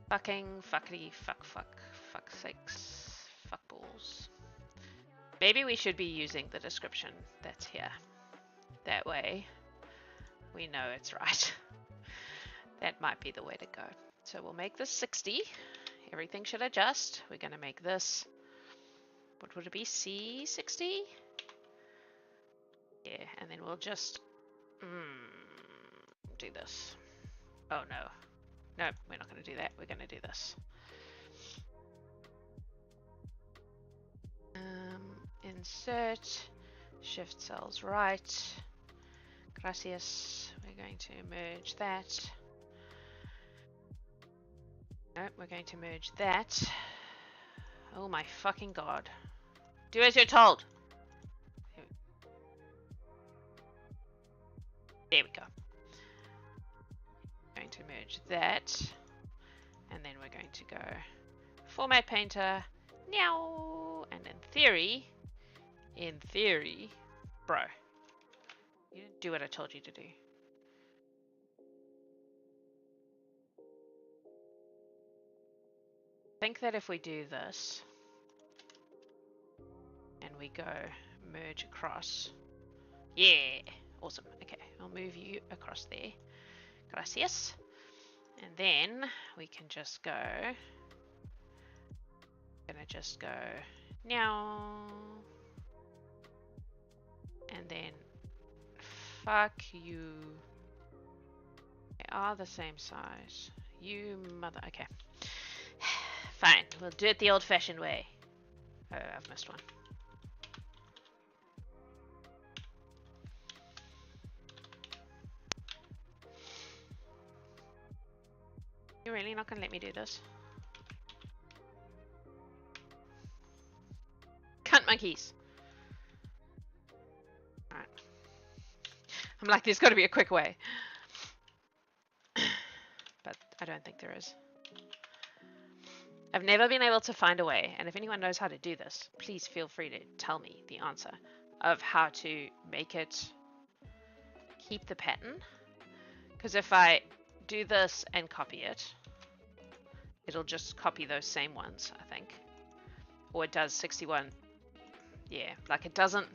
Fucking fuckity fuck fuck fuck sakes fuck balls. Maybe we should be using the description that's here. That way we know it's right. That might be the way to go. So we'll make this 60. Everything should adjust. We're going to make this, what would it be, C60? Yeah, and then we'll just do this. Oh no. No, we're not going to do that. We're going to do this. Insert, shift cells right. Gracias. We're going to merge that. No, we're going to merge that. Oh my fucking god. Do as you're told. There we go. Going to merge that. And then we're going to go Format Painter. Meow. And in theory, bro, you didn't do what I told you to do. I think that if we do this and we go merge across, yeah, awesome. Okay, I'll move you across there. Gracias. And then we can just go, gonna just go now, and then fuck you. They are the same size. You mother. Okay. Fine. We'll do it the old-fashioned way. Oh, I've missed one. You're really not going to let me do this? Cunt monkeys. Alright. I'm like, there's got to be a quick way. But I don't think there is. I've never been able to find a way, and if anyone knows how to do this, please feel free to tell me the answer of how to make it keep the pattern. Because if I do this and copy it, it'll just copy those same ones, I think. Or it does 61. Yeah, like it doesn't.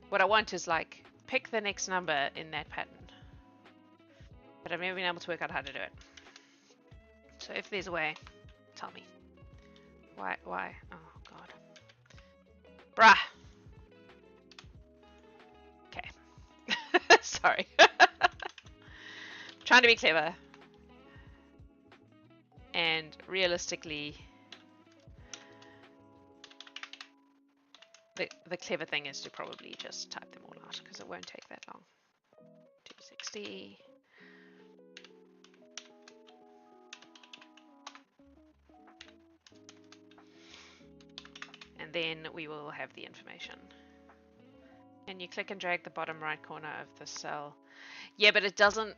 What I want is like pick the next number in that pattern. But I've never been able to work out how to do it. So if there's a way, tell me. Why? Oh god. Bruh. Okay. Sorry. Trying to be clever. And realistically, the clever thing is to probably just type them all out because it won't take that long. 260. And then we will have the information. And you click and drag the bottom right corner of the cell. Yeah, but it doesn't.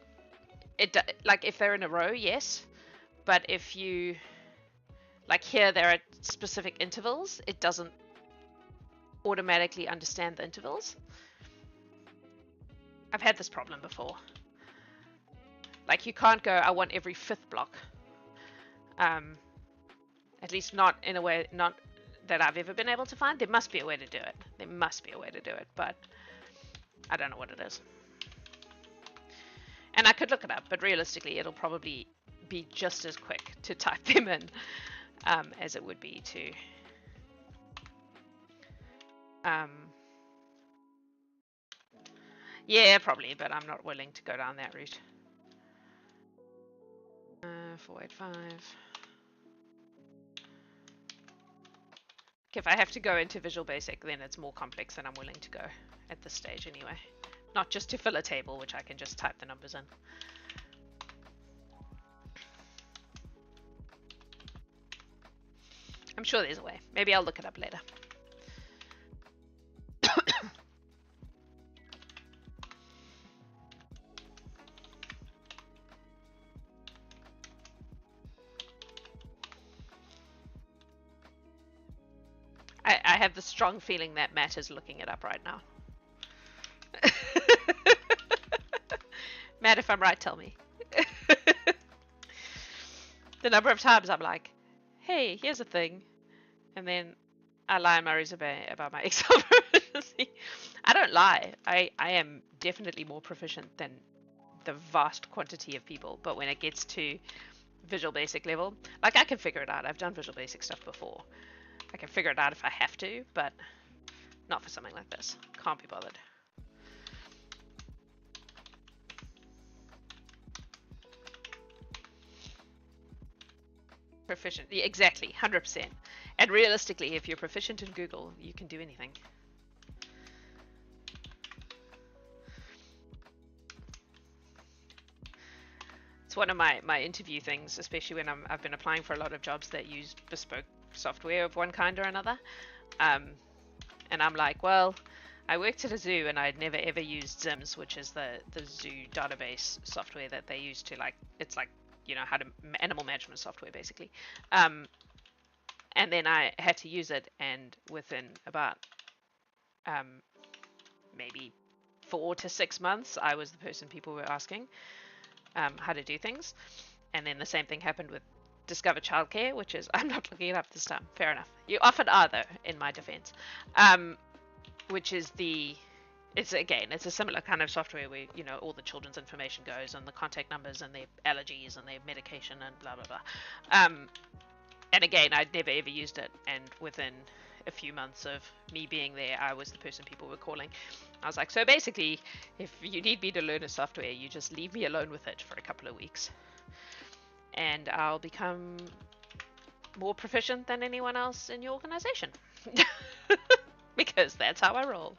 Like if they're in a row, yes. But if you, like here, there are specific intervals. It doesn't automatically understand the intervals. I've had this problem before. Like you can't go, I want every fifth block. At least not in a way, not that I've ever been able to find. There must be a way to do it. There must be a way to do it, but I don't know what it is. And I could look it up, but realistically, it'll probably be just as quick to type them in as it would be to yeah, probably, but I'm not willing to go down that route. 485. If I have to go into Visual Basic, then it's more complex than I'm willing to go at this stage anyway. Not just to fill a table, which I can just type the numbers in. I'm sure there's a way. Maybe I'll look it up later. I have the strong feeling that Matt is looking it up right now. Matt, if I'm right, tell me. The number of times I'm like, hey, here's a thing, and then I lie on my resume about my Excel proficiency. I don't lie. I am definitely more proficient than the vast quantity of people, but when it gets to Visual Basic level, like I can figure it out. I've done Visual Basic stuff before. I can figure it out if I have to, but not for something like this. Can't be bothered. Proficient. Yeah, exactly. 100%. And realistically, if you're proficient in Google, you can do anything. It's one of my interview things, especially when I've been applying for a lot of jobs that use bespoke software of one kind or another. And I'm like, well, I worked at a zoo and I'd never ever used Zims, which is the zoo database software that they use to it's like, how to animal management software basically. And then I had to use it, and within about maybe 4 to 6 months, I was the person people were asking how to do things. And then the same thing happened with Discover Childcare, which is, I'm not looking it up this time. Fair enough. You often are, though, in my defense. Which is it's a similar kind of software where, all the children's information goes, and the contact numbers and their allergies and their medication and blah, blah, blah. And again, I'd never ever used it, and within a few months of me being there, I was the person people were calling. I was like, so basically, if you need me to learn a software, you just leave me alone with it for a couple of weeks, and I'll become more proficient than anyone else in your organization. Because that's how I roll.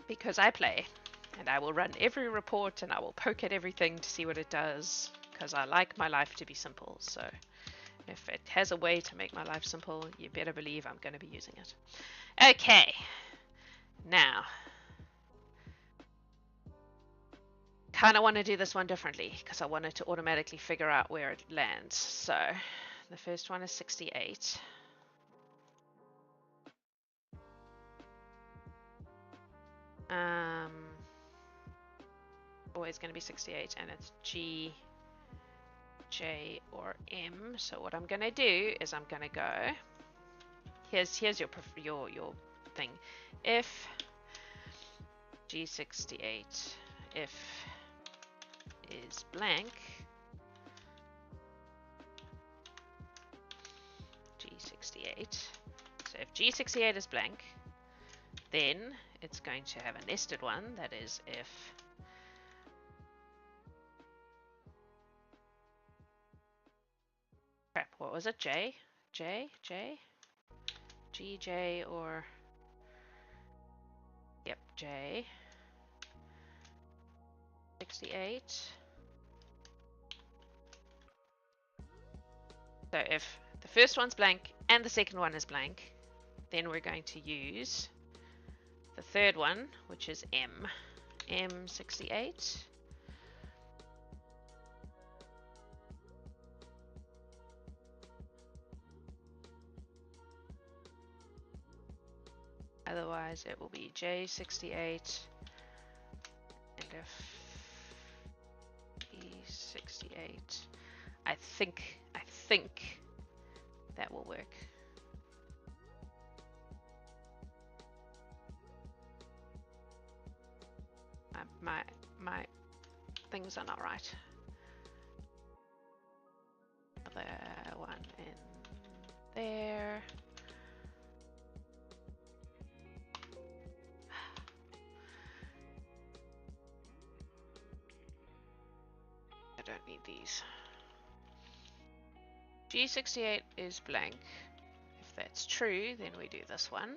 Because I play, and I will run every report, and I will poke at everything to see what it does, because I like my life to be simple. So if it has a way to make my life simple, you better believe I'm going to be using it. Okay. Now, kind of want to do this one differently, because I want it to automatically figure out where it lands. So the first one is 68. Always going to be 68, and it's G, J, or M. So what I'm going to do is I'm going to go. Here's your thing. If G68 if is blank, G68. So if G68 is blank, then it's going to have a nested one that is if crap, what was it? J, J, G, J, or yep, J 68. So if the first one's blank and the second one is blank, then we're going to use the third one, which is M, M68. Otherwise, it will be J68, and if E68, I think that will work. My things are not right. Other one in there. I don't need these. G68 is blank. If that's true, then we do this one.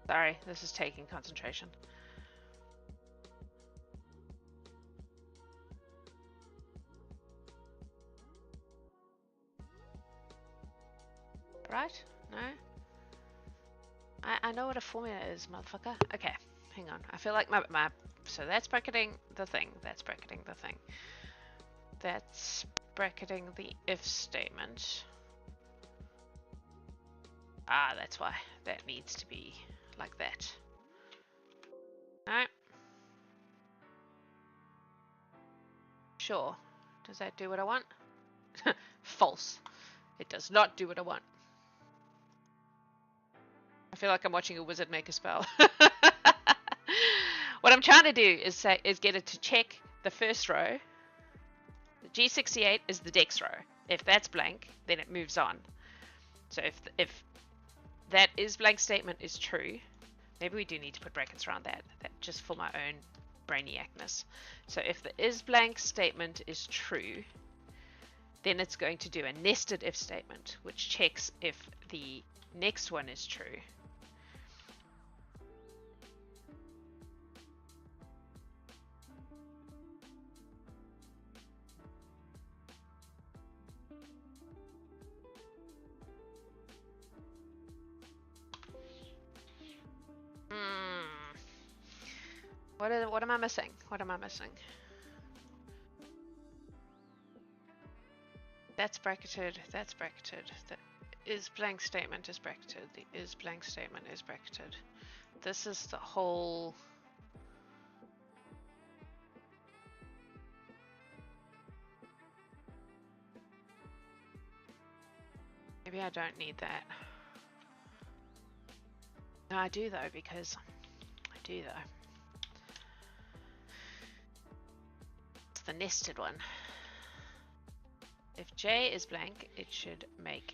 Sorry, this is taking concentration. Right? No? I know what a formula is, motherfucker. Okay, hang on. I feel like my so that's bracketing the thing. That's bracketing the thing. That's bracketing the if statement. Ah, that's why. That needs to be like that. No. Sure. Does that do what I want? False. It does not do what I want. I feel like I'm watching a wizard make a spell. What I'm trying to do is get it to check the first row. The G68 is the dex row. If that's blank, then it moves on. So if that is blank statement is true, maybe we do need to put brackets around that just for my own brainiacness. So if the is blank statement is true, then it's going to do a nested if statement, which checks if the next one is true. What am I missing? What am I missing? That's bracketed. That's bracketed. The is blank statement is bracketed. The is blank statement is bracketed. This is the whole. Maybe I don't need that. No, I do though, because I do though. It's the nested one. If J is blank, it should make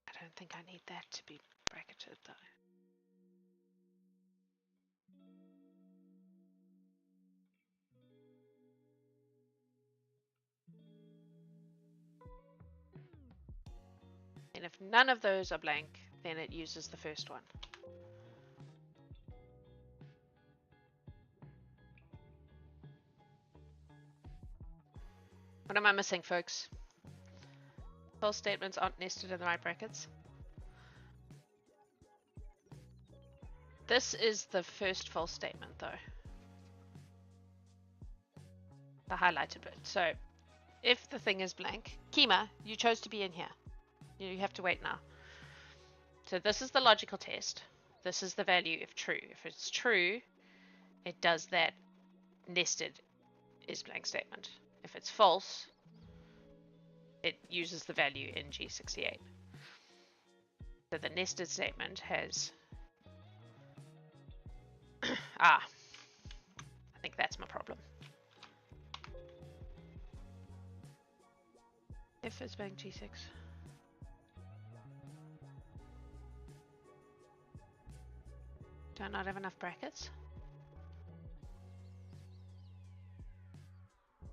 I don't think I need that to be bracketed though. And if none of those are blank, then it uses the first one. What am I missing, folks? False statements aren't nested in the right brackets. This is the first false statement, though. The highlighted bit. So, if the thing is blank, Kima, you chose to be in here. You have to wait now. So this is the logical test. This is the value if true. If it's true, it does that nested is blank statement. If it's false, it uses the value in G68. So the nested statement has I think that's my problem. If it's blank G6. Do I not have enough brackets?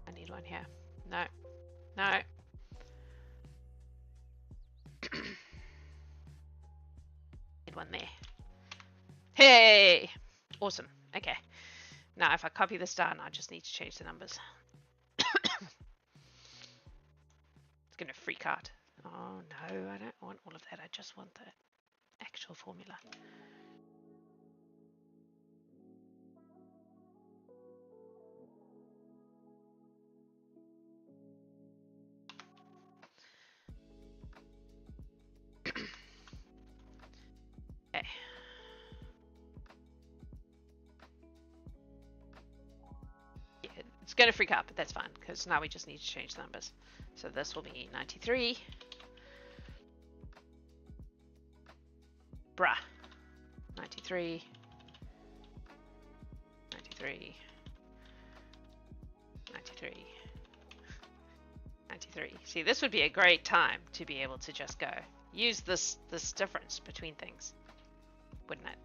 I need one here. No. No. Need one there. Hey! Awesome. Okay. Now if I copy this down, I just need to change the numbers. It's going to freak out. Oh no, I don't want all of that. I just want the actual formula. Okay. Yeah, it's going to freak out, but that's fine, because now we just need to change the numbers. So this will be 93. Bruh. 93. 93. 93. 93. See, this would be a great time to be able to just go use this difference between things, wouldn't it?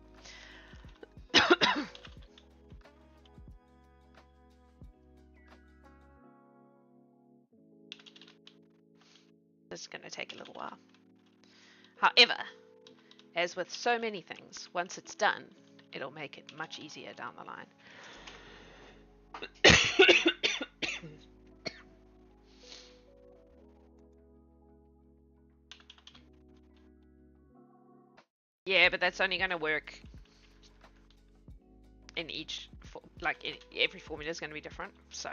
This is going to take a little while. However, as with so many things, once it's done, it'll make it much easier down the line. Yeah, but that's only going to work in each, like every formula is going to be different. So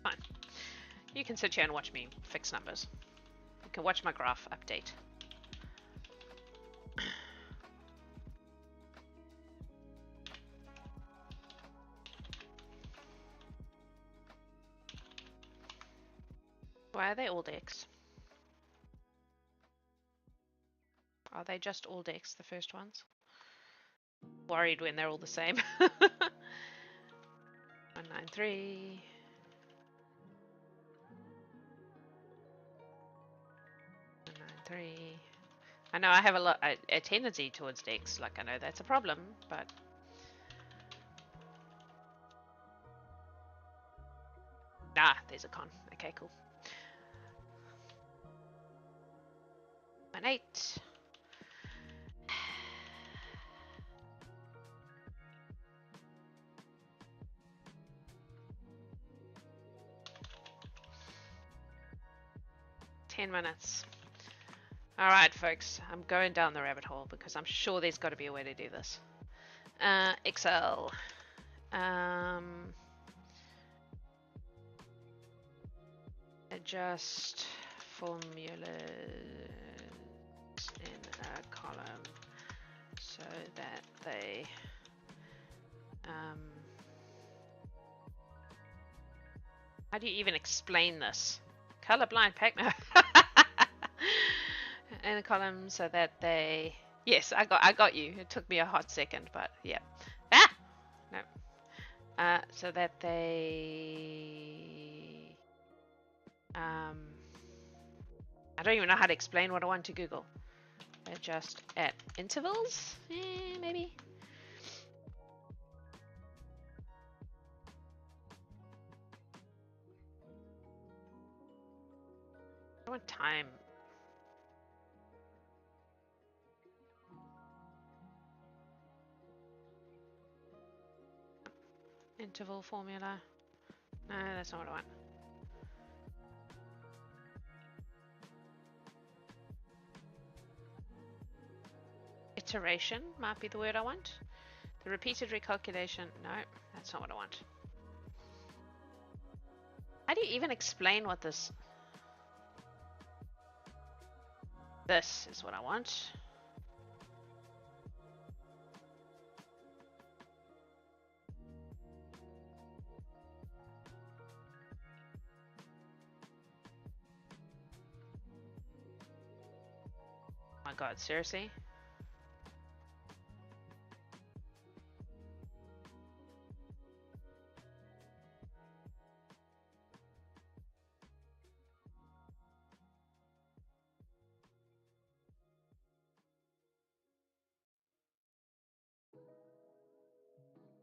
fine. You can sit here and watch me fix numbers. You can watch my graph update. Why are they all decks? Are they just all decks, the first ones? Worried when they're all the same. 193. 193. I know I have a tendency towards decks. Like I know that's a problem, but there's a con. Okay, cool. 1-8. $10. Alright, folks, I'm going down the rabbit hole because I'm sure there's got to be a way to do this. Excel. Adjust formulas in a column so that they how do you even explain this? Colorblind Pac-Man. In a column so that they yes, I got you. It took me a hot second, but yeah. No. So that they I don't even know how to explain what I want to Google. Adjust at intervals? Maybe. I want time. Interval formula. No, that's not what I want. Iteration might be the word I want. The repeated recalculation. No, that's not what I want. How do you even explain what this... This is what I want. Oh my god, seriously?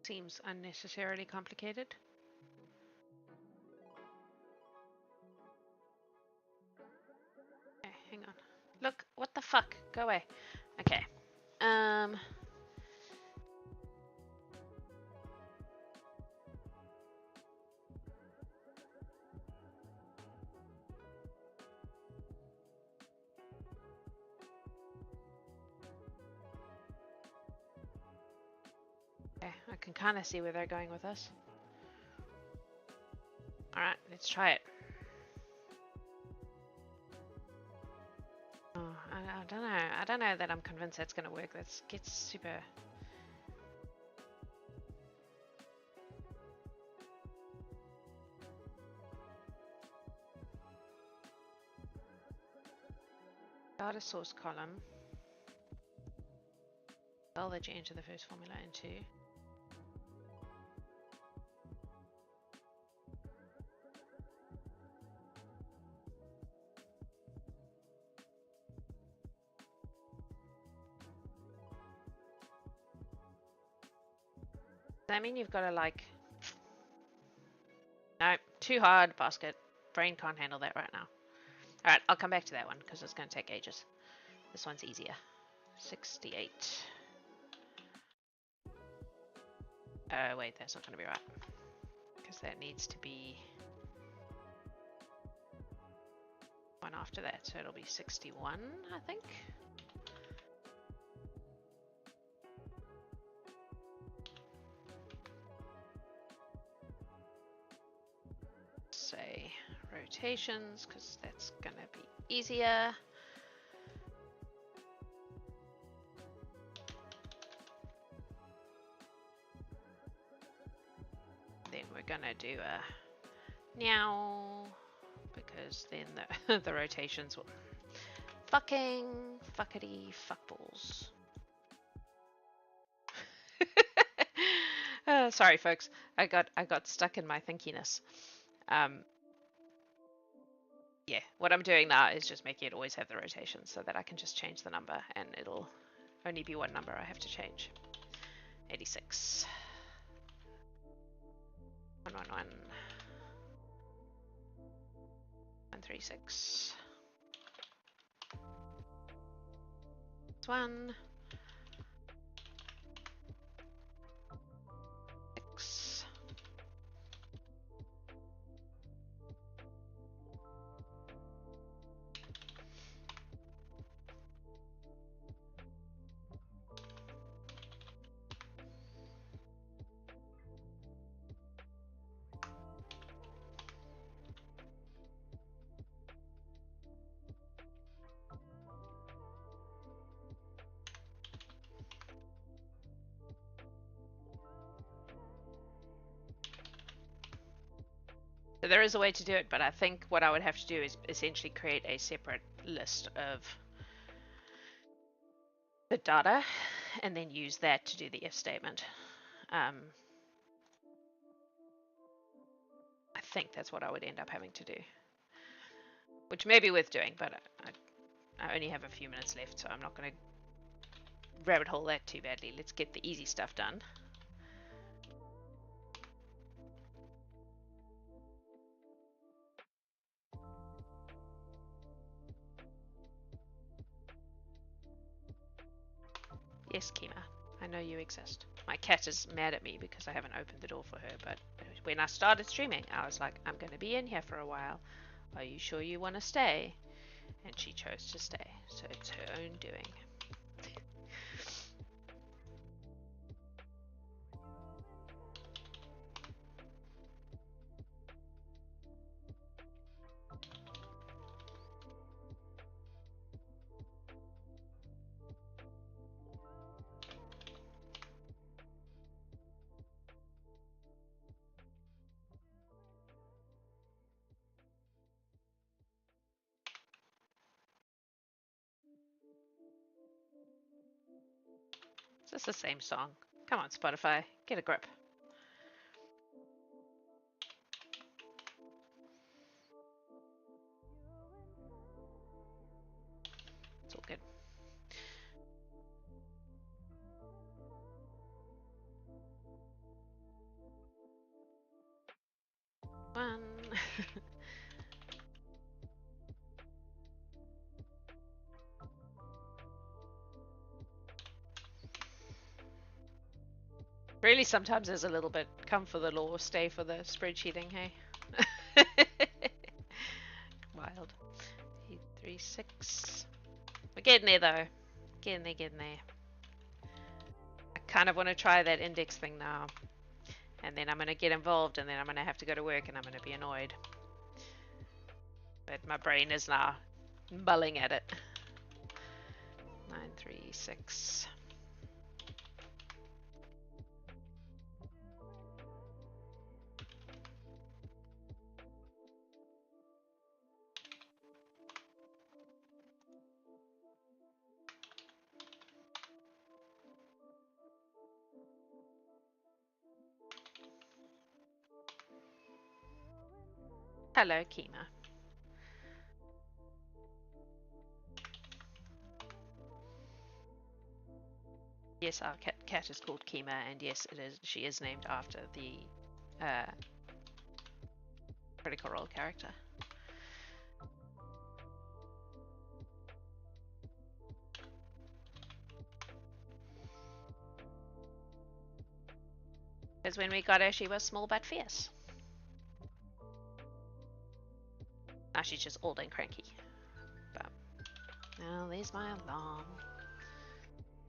Seems unnecessarily complicated. Okay, hang on. Look, what the fuck? Go away. Okay. Okay, I can kind of see where they're going with this. Alright, let's try it. Oh, I don't know. I don't know that I'm convinced that's going to work. That gets super... Data source column. Cell that you enter the first formula into. Does that mean you've got to like... No, too hard, basket. Brain can't handle that right now. Alright, I'll come back to that one because it's going to take ages. This one's easier. 68. Wait, that's not going to be right. because that needs to be one after that, so it'll be 61, I think. Say rotations, because that's gonna be easier. Then we're gonna do a meow, because then the rotations will fuckity fuckballs. Sorry folks, I got stuck in my thinkiness. Yeah, what I'm doing now is just making it always have the rotations so that I can just change the number and it'll only be one number I have to change. 86. 111. 136. 1. 6. So there is a way to do it, but I think what I would have to do is essentially create a separate list of the data and then use that to do the if statement. I think that's what I would end up having to do, which may be worth doing, but I only have a few minutes left, so I'm not going to rabbit hole that too badly. Let's get the easy stuff done. Yes, Kima, I know you exist. My cat is mad at me because I haven't opened the door for her, but when I started streaming, I was like, I'm going to be in here for a while. Are you sure you want to stay? And she chose to stay, so it's her own doing. It's the same song. Come on, Spotify, get a grip. It's all good. One. Really, sometimes there's a little bit come for the law, stay for the spreadsheeting, hey? Wild. 836. We're getting there though. Getting there. I kind of want to try that index thing now. And then I'm going to get involved and then I'm going to have to go to work and I'm going to be annoyed. But my brain is now mulling at it. 936. Hello, Kima. Yes, our cat is called Kima, and yes, it is. She is named after the Critical Role character. Because when we got her, she was small but fierce. now she's just old and cranky. But now there's my alarm.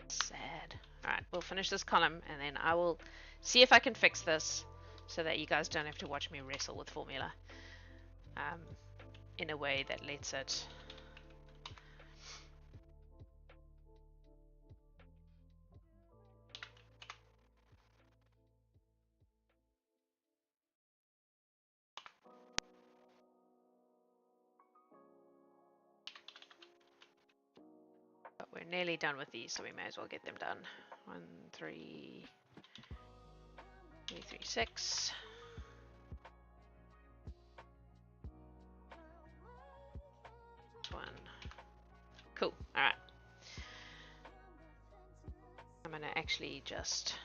Sad. Alright, we'll finish this column and then I will see if I can fix this so that you guys don't have to watch me wrestle with formula in a way that lets it but we're nearly done with these, so we may as well get them done. 1 3 3 3 6 1. Cool. Alright. I'm gonna actually just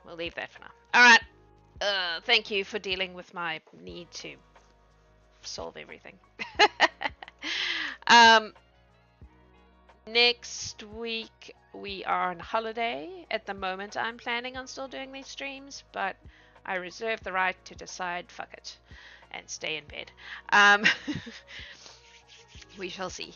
we'll leave that for now. Alright. Thank you for dealing with my need to solve everything. Next week we are on holiday. At the moment I'm planning on still doing these streams, but I reserve the right to decide fuck it and stay in bed. We shall see.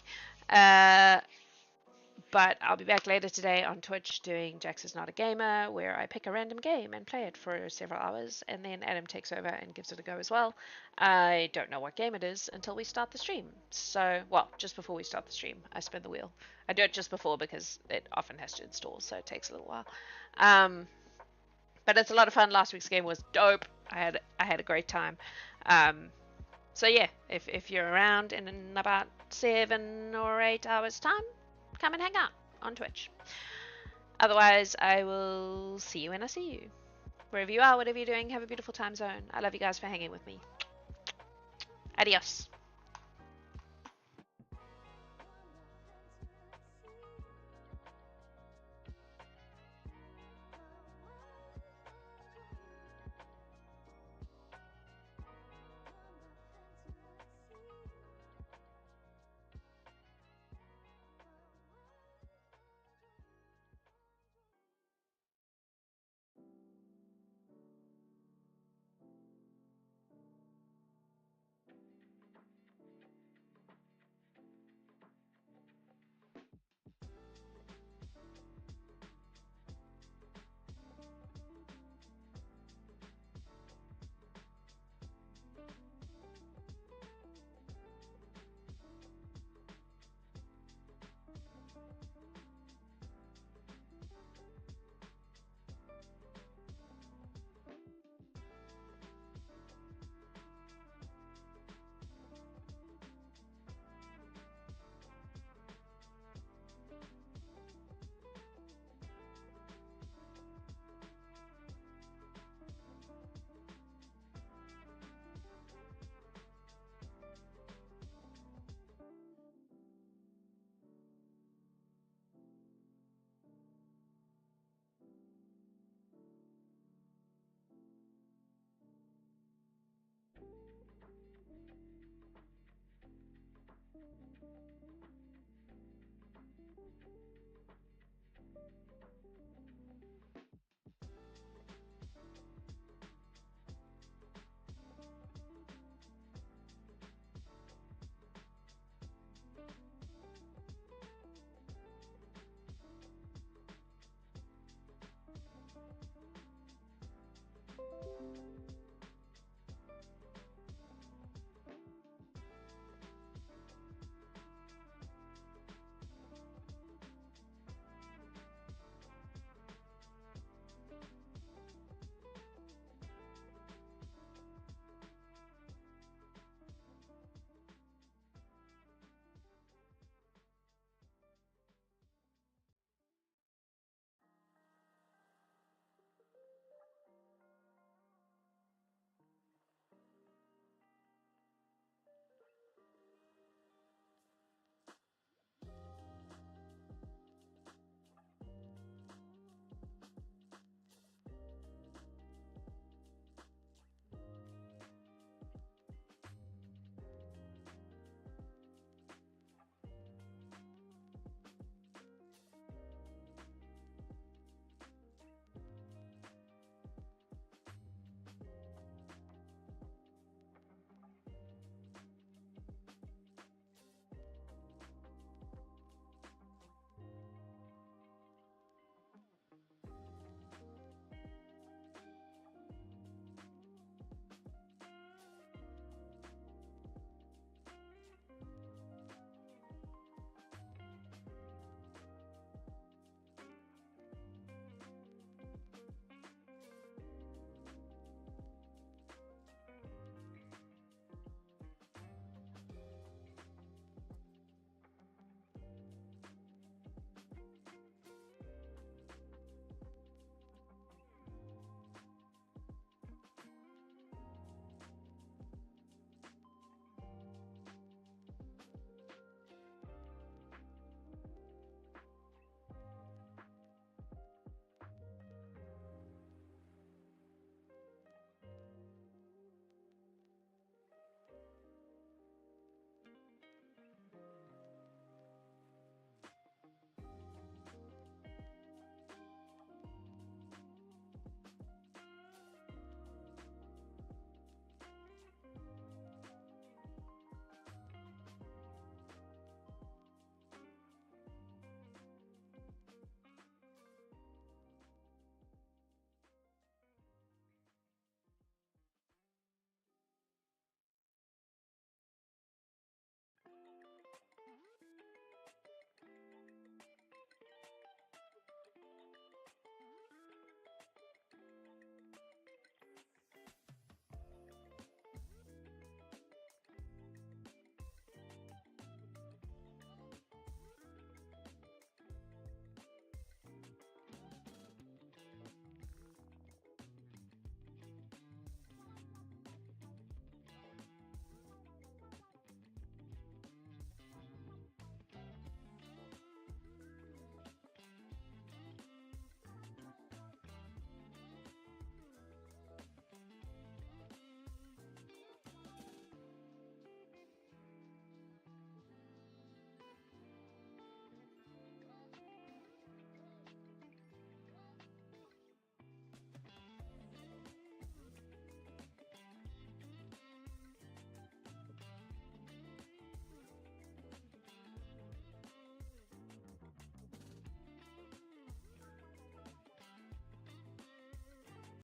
But I'll be back later today on Twitch doing Jax is Not a Gamer, where I pick a random game and play it for several hours, and then Adam takes over and gives it a go as well. I don't know what game it is until we start the stream. So, well, just before we start the stream, I spin the wheel. I do it just before because it often has to install, so it takes a little while. But it's a lot of fun. Last week's game was dope. I had a great time. So yeah, if you're around in about 7 or 8 hours time, come and hang out on Twitch. Otherwise, I will see you when I see you. Wherever you are, whatever you're doing, have a beautiful time zone. I love you guys for hanging with me. Adios.